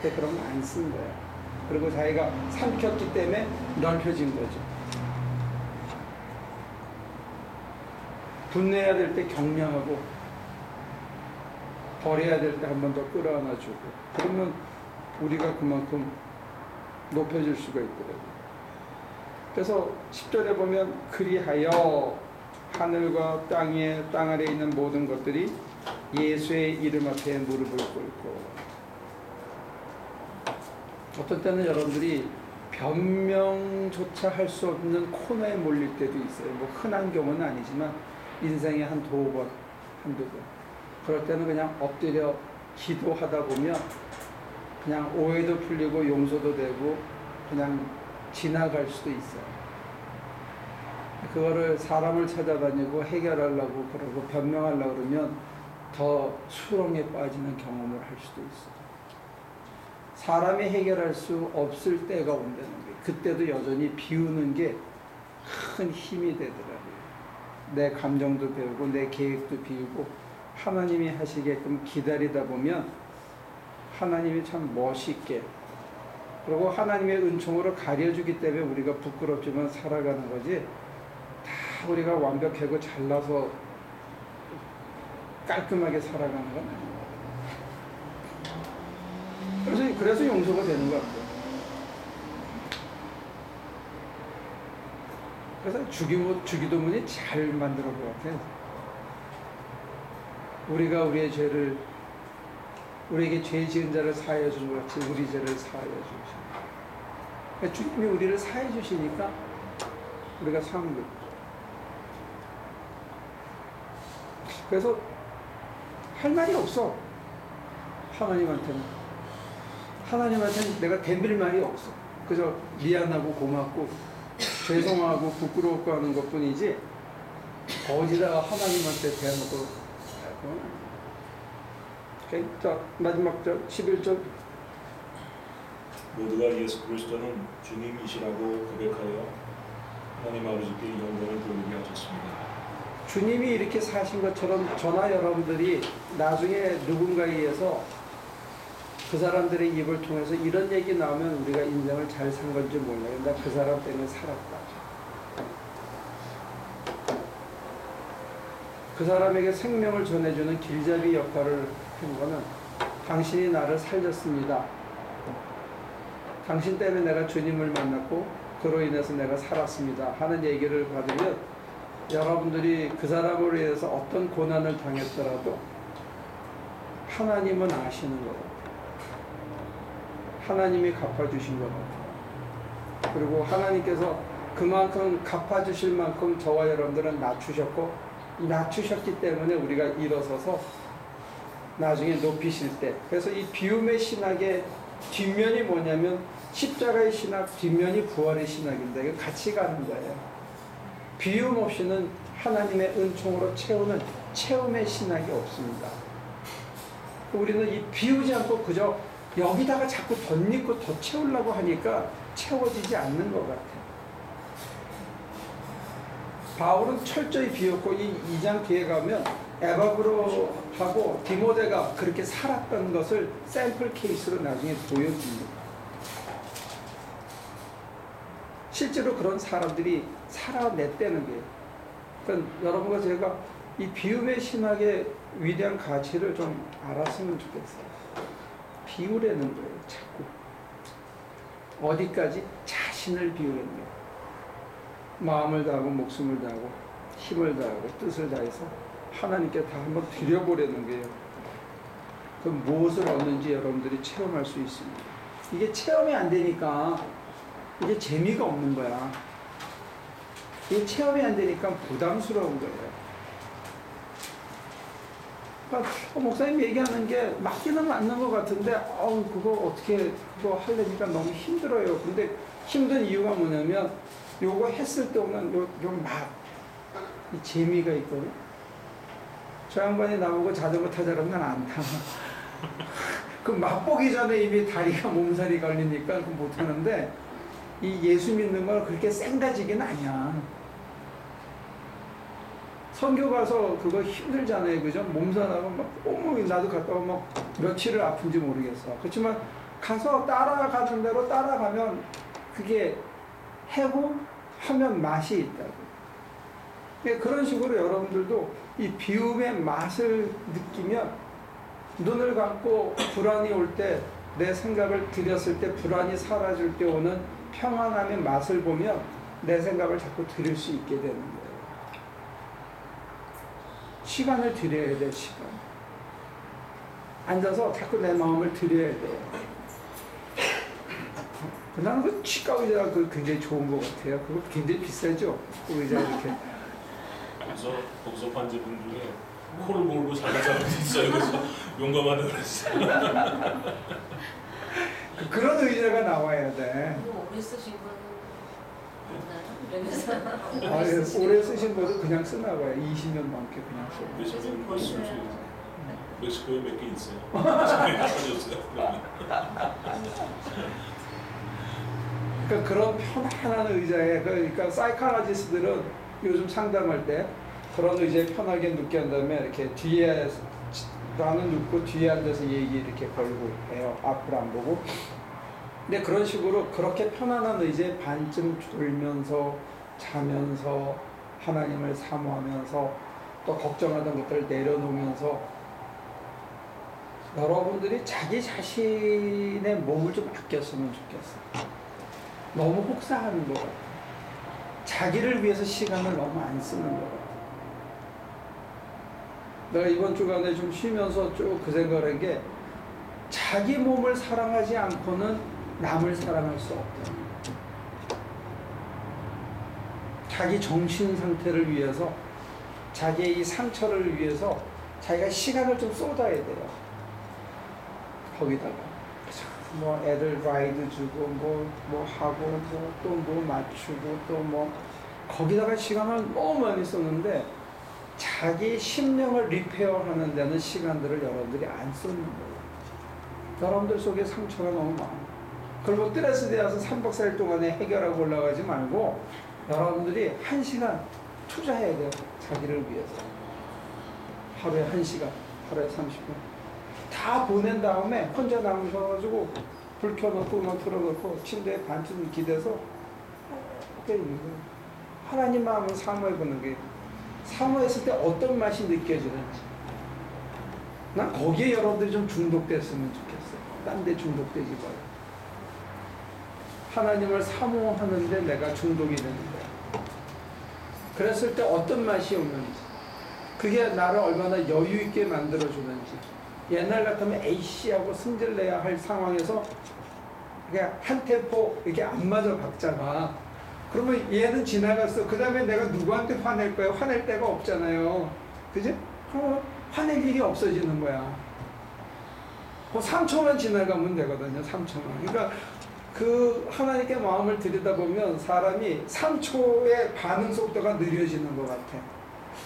근데 그런 걸 안 쓴 거야. 그리고 자기가 삼켰기 때문에 넓혀진 거죠. 분내야 될 때 격려하고 버려야 될 때 한 번 더 끌어안아주고, 그러면 우리가 그만큼 높여질 수가 있더라고요. 그래서 10절에 보면 그리하여 하늘과 땅에 땅 아래에 있는 모든 것들이 예수의 이름 앞에 무릎을 꿇고. 어떤 때는 여러분들이 변명조차 할 수 없는 코너에 몰릴 때도 있어요. 뭐 흔한 경우는 아니지만 인생에 한 두어 번, 한두 번. 그럴 때는 그냥 엎드려 기도하다 보면 그냥 오해도 풀리고 용서도 되고 그냥 지나갈 수도 있어요. 그거를 사람을 찾아다니고 해결하려고 그러고 변명하려고 그러면 더 수렁에 빠지는 경험을 할 수도 있어요. 사람이 해결할 수 없을 때가 온다는 거예요. 그때도 여전히 비우는 게 큰 힘이 되더라고요. 내 감정도 배우고 내 계획도 비우고 하나님이 하시게끔 기다리다 보면 하나님이 참 멋있게, 그리고 하나님의 은총으로 가려주기 때문에 우리가 부끄럽지만 살아가는 거지, 다 우리가 완벽하고 잘나서 깔끔하게 살아가는 건 아니에요. 그래서 용서가 되는 것 같아요. 그래서 주기도문이 잘 만들어 것 같아요. 우리가 우리의 죄를, 우리에게 죄 지은 자를 사하여 준 것 같이 우리 죄를 사하여 주시고, 그러니까 주님이 우리를 사해 주시니까 우리가 사는 거죠. 그래서 할 말이 없어. 하나님한테는 내가 덤빌 말이 없어. 그저 미안하고 고맙고 죄송하고 부끄럽고 하는 것뿐이지 어디다가 하나님한테 대놓고. 자, 마지막 절 11절. 모두가 예수 그리스도는 주님이시라고 고백하여 하나님 아버지께 영광을 돌리게 하셨습니다. 주님이 이렇게 사신 것처럼 저나 여러분들이 나중에 누군가에 의해서 그 사람들의 입을 통해서 이런 얘기 나오면 우리가 인생을 잘 산 건지 몰라요. 나 그 사람 때문에 살았다. 그 사람에게 생명을 전해주는 길잡이 역할을 한 거는 당신이 나를 살렸습니다. 당신 때문에 내가 주님을 만났고 그로 인해서 내가 살았습니다 하는 얘기를 받으면 여러분들이 그 사람으로 인해서 어떤 고난을 당했더라도 하나님은 아시는 것 같아요. 하나님이 갚아주신 것 같아요. 그리고 하나님께서 그만큼 갚아주실 만큼 저와 여러분들은 낮추셨고, 낮추셨기 때문에 우리가 일어서서 나중에 높이실 때, 그래서 이 비움의 신학의 뒷면이 뭐냐면 십자가의 신학, 뒷면이 부활의 신학인데 이거 같이 가는 거예요. 비움 없이는 하나님의 은총으로 채우는 체험의 신학이 없습니다. 우리는 이 비우지 않고 그저 여기다가 자꾸 덧입고 더 채우려고 하니까 채워지지 않는 것 같아요. 바울은 철저히 비웠고 이 2장 뒤에 가면 에바브로하고 디모데가 그렇게 살았던 것을 샘플 케이스로 나중에 보여줍니다. 실제로 그런 사람들이 살아냈다는 거예요. 그러니까 여러분과 제가 이 비움의 신학의 위대한 가치를 좀 알았으면 좋겠어요. 비우려는 거예요, 자꾸. 어디까지? 자신을 비우는 거예요. 마음을 다하고 목숨을 다하고 힘을 다하고 뜻을 다해서 하나님께 다 한번 드려보려는 거예요. 그럼 무엇을 얻는지 여러분들이 체험할 수 있습니다. 이게 체험이 안 되니까 이게 재미가 없는 거야. 이게 체험이 안 되니까 부담스러운 거예요. 그러니까 목사님 얘기하는 게 맞기는 맞는 것 같은데 그거 어떻게 그거 하려니까 너무 힘들어요. 근데 힘든 이유가 뭐냐면 요거 했을 때 오면 요 이 재미가 있거든. 저 양반이 나보고 자전거 타자라면 난 안 타. 그 맛보기 전에 이미 다리가 몸살이 걸리니까 그거 못 하는데 이 예수 믿는 걸 그렇게 생다지기는 아니야. 선교 가서 그거 힘들잖아요, 그죠? 몸살하고 나도 갔다 오면 며칠을 아픈지 모르겠어. 그렇지만 가서 따라가는 대로 따라가면 그게 해고 하면 맛이 있다고. 그런 식으로 여러분들도 이 비움의 맛을 느끼면 눈을 감고 불안이 올 때 내 생각을 들였을 때 불안이 사라질 때 오는 평안함의 맛을 보면 내 생각을 자꾸 들일 수 있게 되는 거예요. 시간을 들여야 돼, 시간. 앉아서 자꾸 내 마음을 들여야 돼요. 나는 그 치과 의자가 굉장히 좋은 것 같아요. 그거 굉장히 비싸죠? 그 의자 이렇게. 그래서 거기서 환자분 중에 코를 몰고 자는 사람도 있어요. 그래서 용감하다고 그랬어요. 그런 의자가 나와야 돼. 오래 쓰신 분은 오래 쓰신 분은 그냥 쓰나 봐요. 20년 넘게 그냥 써요. 멕시코에 몇 개 있어요. 멕시코에 그러니까 그런 편안한 의자에 그러니까 사이코로지스트들은 요즘 상담할 때 그런 의자에 편하게 눕게 한 다음에 이렇게 뒤에 나는 눕고 뒤에 앉아서 얘기 이렇게 걸고 해요. 앞을 안 보고. 근데 그런 식으로 그렇게 편안한 의자에 반쯤 졸면서 자면서 하나님을 사모하면서 또 걱정하던 것들을 내려놓으면서 여러분들이 자기 자신의 몸을 좀 아꼈으면 좋겠어요. 너무 혹사하는 것 같아요. 자기를 위해서 시간을 너무 안 쓰는 것 같아요. 내가 이번 주간에 좀 쉬면서 쭉 그 생각을 한 게 자기 몸을 사랑하지 않고는 남을 사랑할 수 없다. 자기 정신 상태를 위해서 자기의 이 상처를 위해서 자기가 시간을 좀 쏟아야 돼요. 거기다가 뭐 애들 라이드 주고 뭐 하고 또 뭐 맞추고 또 뭐 거기다가 시간을 너무 많이 썼는데 자기 심령을 리페어하는 데는 시간들을 여러분들이 안 쓰는 거예요. 여러분들 속에 상처가 너무 많아요. 그리고 스트레스 되어서 3박 4일 동안에 해결하고 올라가지 말고 여러분들이 1시간 투자해야 돼요. 자기를 위해서. 하루에 1시간, 하루에 30분. 다 보낸 다음에 혼자 남으셔가지고 불 켜놓고 음악 틀어놓고 침대에 반쯤 기대서 하나님 마음을 사모해보는 게 사모했을 때 어떤 맛이 느껴지는지 난 거기에 여러분들이 좀 중독됐으면 좋겠어요. 딴 데 중독되지 말고 하나님을 사모하는데 내가 중독이 되는 거야. 그랬을 때 어떤 맛이 오는지 그게 나를 얼마나 여유 있게 만들어주는지 옛날 같으면 A씨하고 승질내야 할 상황에서 그냥 한 템포 이렇게 안 맞아 박자가 그러면 얘는 지나갔어. 그 다음에 내가 누구한테 화낼 거야? 화낼 데가 없잖아요. 그지? 그럼 화낼 일이 없어지는 거야. 그 3초만 지나가면 되거든요. 3초만. 그러니까 그 하나님께 마음을 들여다보면 사람이 3초의 반응 속도가 느려지는 것 같아.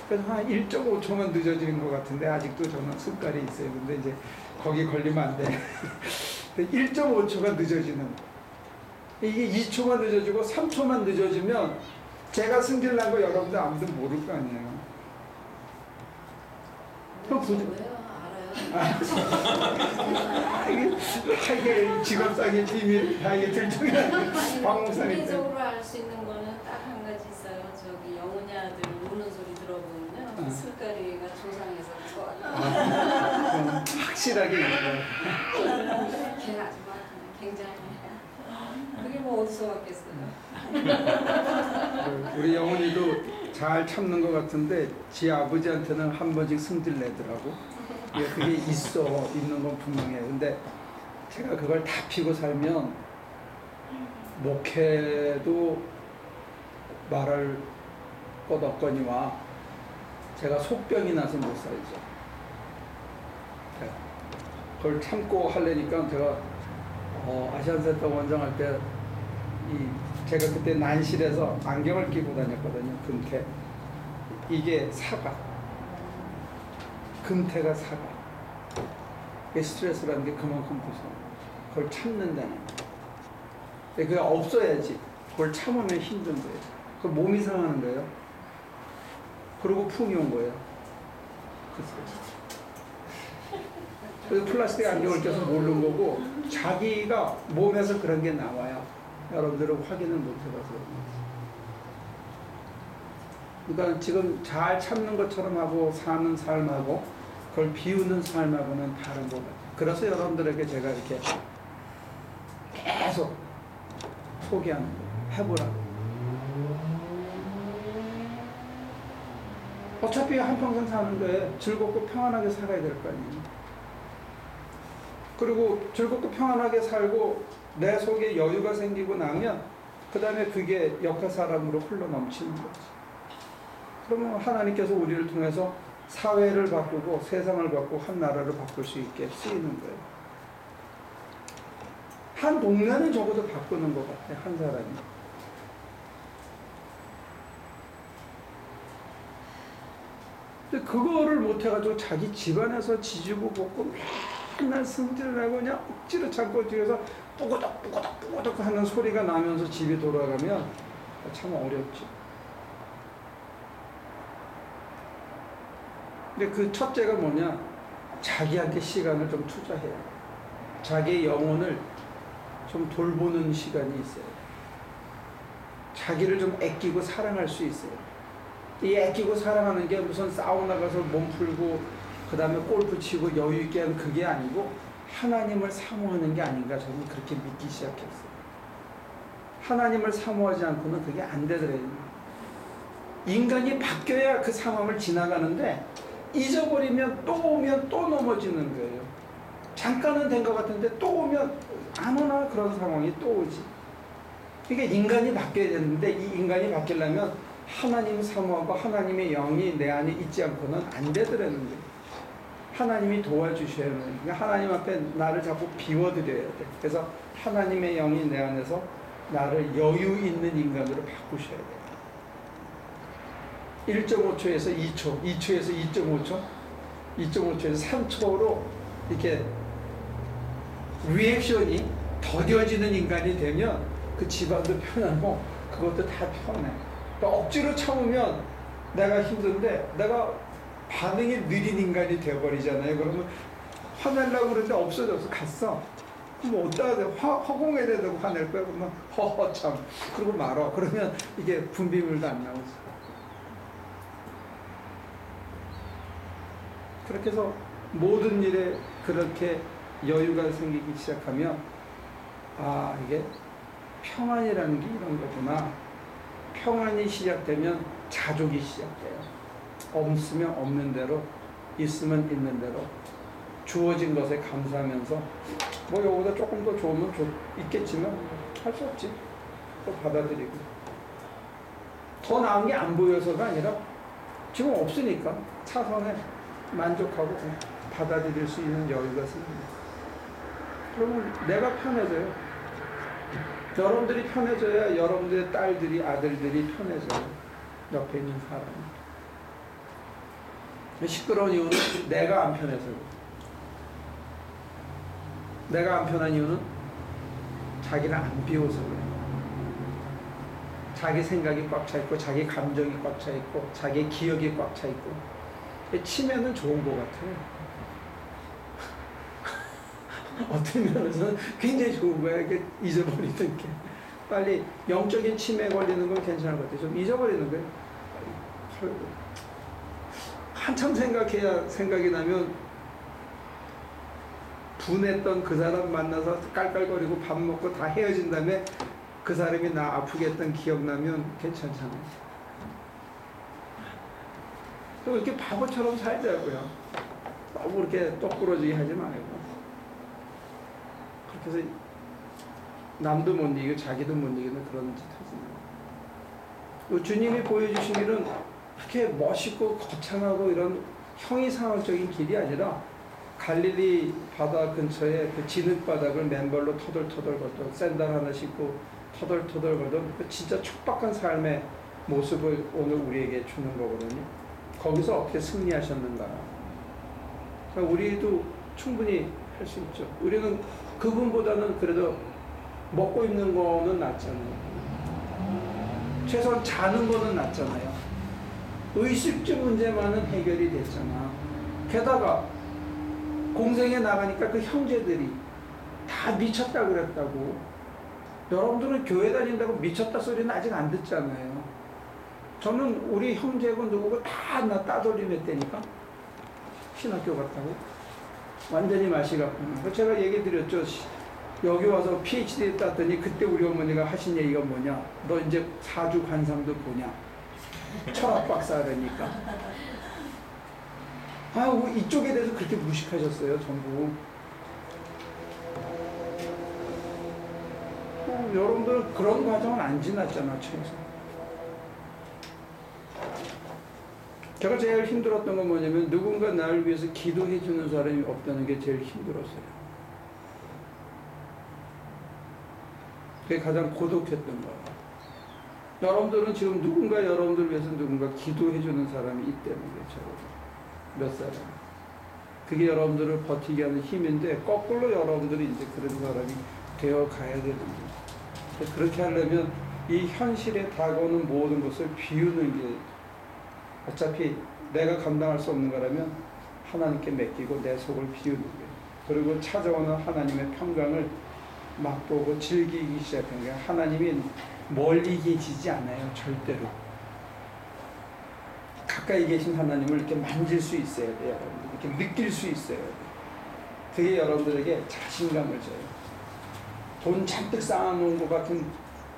그래서 한 1.5초만 늦어지는 것 같은데 아직도 저는 습관이 있어요. 근데 이제 거기 걸리면 안 돼. 1.5초가 늦어지는 거예요. 이게 2초가 늦어지고 3초만 늦어지면 제가 승질 난 거 여러분들 아무도 모를 거 아니에요. 이게 직업상의 비밀, 이게 들통이 방송상이 개인적으로 알 수 있는 거는 딱 한 가지 있어요. 저기 영훈이 아들 우는 소리 들어보면요, 술가리가 조상에서 좋아. 확실하게 있어요. 걔가 정말 굉장히 그게 뭐 어디서 왔겠어요. 우리 영훈이도 잘 참는 것 같은데 지 아버지한테는 한 번씩 승질 내더라고. 그게 있는 건 분명해요. 근데 제가 그걸 다 피고 살면 목회도 말할 것 없거니와 제가 속병이 나서 못 살죠. 그걸 참고 하려니까 제가 아시안센터 원장할 때 제가 그때 난실에서 안경을 끼고 다녔거든요. 금태. 이게 사과. 금태가 사과. 스트레스라는 게 그만큼 무서워. 그걸 참는다는 거. 그게 없어야지. 그걸 참으면 힘든 거예요. 그 몸이 상하는 거예요. 그리고 풍이 온 거예요. 그래서 플라스틱 안경을 껴서 모르는 거고 자기가 몸에서 그런 게 나와요. 여러분들은 확인을 못 해봐서 그런 거지. 그러니까 지금 잘 참는 것처럼 하고 사는 삶하고 그걸 비우는 삶하고는 다른 것 같아요. 그래서 여러분들에게 제가 이렇게 계속 소개하는 거예요. 해보라고. 어차피 한평생 사는데 즐겁고 평안하게 살아야 될 거 아니에요. 그리고 즐겁고 평안하게 살고 내 속에 여유가 생기고 나면 그 다음에 그게 역사사람으로 흘러넘치는 거지. 그러면 하나님께서 우리를 통해서 사회를 바꾸고 세상을 바꾸고 한 나라를 바꿀 수 있게 쓰이는 거예요. 한 동네는 적어도 바꾸는 것 같아요. 한 사람이. 근데 그거를 못해가지고 자기 집안에서 지지고 볶고 맨날 승질을 하고 그냥 억지로 참고 뒤에서 뿌거덕 하는 소리가 나면서 집에 돌아가면 참 어렵죠. 근데 그 첫째가 뭐냐? 자기한테 시간을 좀 투자해야 돼. 자기의 영혼을 좀 돌보는 시간이 있어요. 자기를 좀 아끼고 사랑할 수 있어요. 이 아끼고 사랑하는 게 무슨 사우나 가서 몸 풀고 그 다음에 골프 치고 여유 있게 하는 그게 아니고 하나님을 사모하는 게 아닌가 저는 그렇게 믿기 시작했어요. 하나님을 사모하지 않고는 그게 안 되더래요. 인간이 바뀌어야 그 상황을 지나가는데 잊어버리면 또 오면 또 넘어지는 거예요. 잠깐은 된 것 같은데 또 오면 아무나 그런 상황이 또 오지. 그러니까 인간이 바뀌어야 되는데 이 인간이 바뀌려면 하나님 사모하고 하나님의 영이 내 안에 있지 않고는 안 되더라는 거예요. 하나님이 도와주셔야 해요. 그러니까 하나님 앞에 나를 자꾸 비워드려야 돼. 그래서 하나님의 영이 내 안에서 나를 여유 있는 인간으로 바꾸셔야 돼요. 1.5초에서 2초, 2초에서 2.5초, 2.5초에서 3초로 이렇게 리액션이 더뎌지는 인간이 되면 그 집안도 편하고 그것도 다 편해. 그러니까 억지로 참으면 내가 힘든데 내가 반응이 느린 인간이 되어버리잖아요. 그러면 화내려고 그러는데 없어져서 갔어. 그럼 어디다 허공에 대고 화낼 거야? 그러면 허허 참. 그러고 말어. 그러면 이게 분비물도 안 나오지. 그렇게 해서 모든 일에 그렇게 여유가 생기기 시작하면 아 이게 평안이라는 게 이런 거구나. 평안이 시작되면 자족이 시작돼요. 없으면 없는 대로 있으면 있는 대로 주어진 것에 감사하면서 뭐 여기보다 조금 더 좋으면 있겠지만 할 수 없지. 또 받아들이고 더 나은 게 안 보여서가 아니라 지금 없으니까 차선에 만족하고 받아들일 수 있는 여유가 생깁니다. 그러면 내가 편해져요. 여러분들이 편해져야 여러분들의 딸들이 아들들이 편해져요. 옆에 있는 사람이. 시끄러운 이유는 내가 안 편해서요. 내가 안 편한 이유는 자기를 안 비워서 그래요. 자기 생각이 꽉 차 있고 자기 감정이 꽉 차 있고 자기 기억이 꽉 차 있고. 치매는 좋은 것 같아요. 어떤 면에서는 굉장히 좋은 거야. 이렇게 잊어버리는 게. 빨리 영적인 치매 걸리는 건 괜찮을 것 같아요. 좀 잊어버리는 거예요. 한참 생각해야 생각이 나면 분했던 그 사람 만나서 깔깔거리고 밥 먹고 다 헤어진 다음에 그 사람이 나 아프게 했던 기억나면 괜찮잖아요. 또 이렇게 바보처럼 살자고요. 너무 이렇게 똑부러지게 하지 말고. 그렇게 해서 남도 못 이기고 자기도 못 이기는 그런 짓 하지 말고. 주님이 보여주신 길은 그렇게 멋있고 거창하고 이런 형이상학적인 길이 아니라 갈릴리 바다 근처에 그 진흙바닥을 맨발로 터덜터덜 걷던 샌들 하나 신고 터덜터덜 걷던 그 진짜 촉박한 삶의 모습을 오늘 우리에게 주는 거거든요. 거기서 어떻게 승리하셨는가. 그러니까 우리도 충분히 할 수 있죠. 우리는 그분보다는 그래도 먹고 입는 거는 낫잖아요. 최소한 자는 거는 낫잖아요. 의식주 문제만은 해결이 됐잖아. 게다가 공생에 나가니까 그 형제들이 다 미쳤다 그랬다고. 여러분들은 교회 다닌다고 미쳤다 소리는 아직 안 듣잖아요. 저는 우리 형제고 누구고 다 나 따돌림했다니까. 신학교 갔다고. 완전히 맛이 갔구나. 제가 얘기 드렸죠. 여기 와서 PhD 땄더니 그때 우리 어머니가 하신 얘기가 뭐냐. 너 이제 사주 관상도 보냐. 철학 박사라니까. 아, 이쪽에 대해서 그렇게 무식하셨어요, 전부. 여러분들 그런 과정은 안 지났잖아, 최소. 제가 제일 힘들었던 건 뭐냐면 누군가 나를 위해서 기도해 주는 사람이 없다는 게 제일 힘들었어요. 그게 가장 고독했던 거예요. 여러분들은 지금 누군가 여러분들 위해서 누군가 기도해 주는 사람이 있다는 거죠. 몇 사람. 그게 여러분들을 버티게 하는 힘인데 거꾸로 여러분들이 이제 그런 사람이 되어 가야 되는 거예요. 그렇게 하려면 이 현실에 다가오는 모든 것을 비우는 게 어차피 내가 감당할 수 없는 거라면 하나님께 맡기고 내 속을 비우는 거예요. 그리고 찾아오는 하나님의 평강을 맛보고 즐기기 시작하는 거예요. 하나님이 멀리 계시지 않아요. 절대로. 가까이 계신 하나님을 이렇게 만질 수 있어야 돼요. 여러분들. 이렇게 느낄 수 있어야 돼요. 그게 여러분들에게 자신감을 줘요. 돈 잔뜩 쌓아놓은 것 같은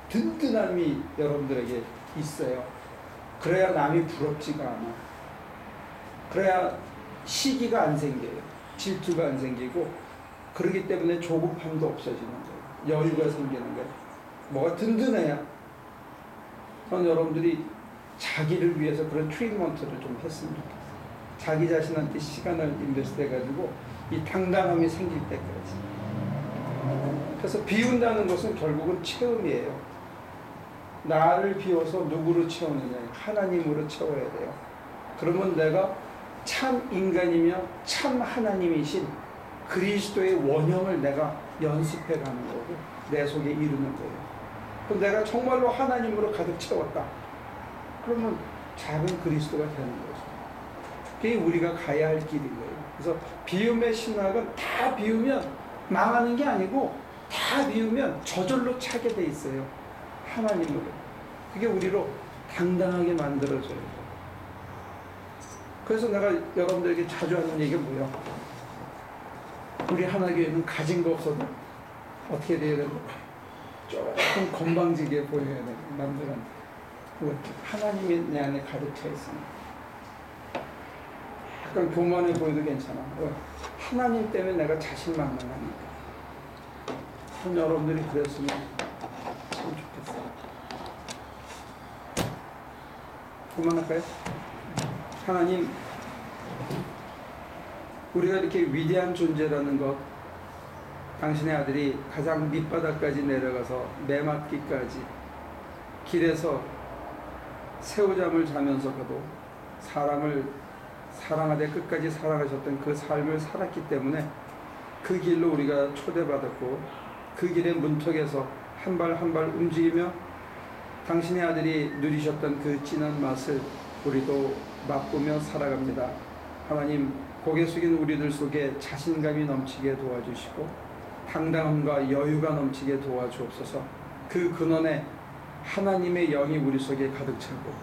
든든함이 여러분들에게 있어요. 그래야 남이 부럽지가 않아. 그래야 시기가 안 생겨요. 질투가 안 생기고, 그러기 때문에 조급함도 없어지는 거예요. 여유가 생기는 거예요. 뭐가 든든해야. 저는 여러분들이 자기를 위해서 그런 트리트먼트를 좀 했으면 좋겠어요. 자기 자신한테 시간을 인베스트 해가지고 이 당당함이 생길 때까지. 그래서 비운다는 것은 결국은 체험이에요. 나를 비워서 누구로 채우느냐, 하나님으로 채워야 돼요. 그러면 내가 참 인간이며 참 하나님이신 그리스도의 원형을 내가 연습해 가는 거고 내 속에 이루는 거예요. 그럼 내가 정말로 하나님으로 가득 채웠다. 그러면 작은 그리스도가 되는 거죠. 그게 우리가 가야 할 길인 거예요. 그래서 비움의 신학은 다 비우면 망하는 게 아니고 다 비우면 저절로 차게 돼 있어요. 하나님으로. 그게 우리로 당당하게 만들어져요. 그래서 내가 여러분들에게 자주 하는 얘기가 뭐야? 우리 하나교회는 가진 거 없어도 어떻게 돼야 되고 조금 건방지게 보여야 되고 남들은 하나님이 내 안에 가득 차 있으니 약간 교만해 보여도 괜찮아. 하나님 때문에 내가 자신만만하니까. 그럼 여러분들이 그랬으면 참 좋겠어요. 그만할까요? 하나님, 우리가 이렇게 위대한 존재라는 것, 당신의 아들이 가장 밑바닥까지 내려가서 매맞기까지 길에서 새우잠을 자면서도 사람을 사랑하되 끝까지 사랑하셨던 그 삶을 살았기 때문에 그 길로 우리가 초대받았고 그 길의 문턱에서 한 발 한 발 움직이며 당신의 아들이 누리셨던 그 진한 맛을 우리도 맛보며 살아갑니다. 하나님, 고개 숙인 우리들 속에 자신감이 넘치게 도와주시고 당당함과 여유가 넘치게 도와주옵소서. 그 근원에 하나님의 영이 우리 속에 가득 차고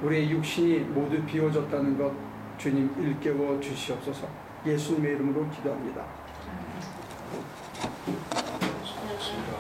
우리의 육신이 모두 비워졌다는 것 주님 일깨워 주시옵소서. 예수님의 이름으로 기도합니다. 좋습니다.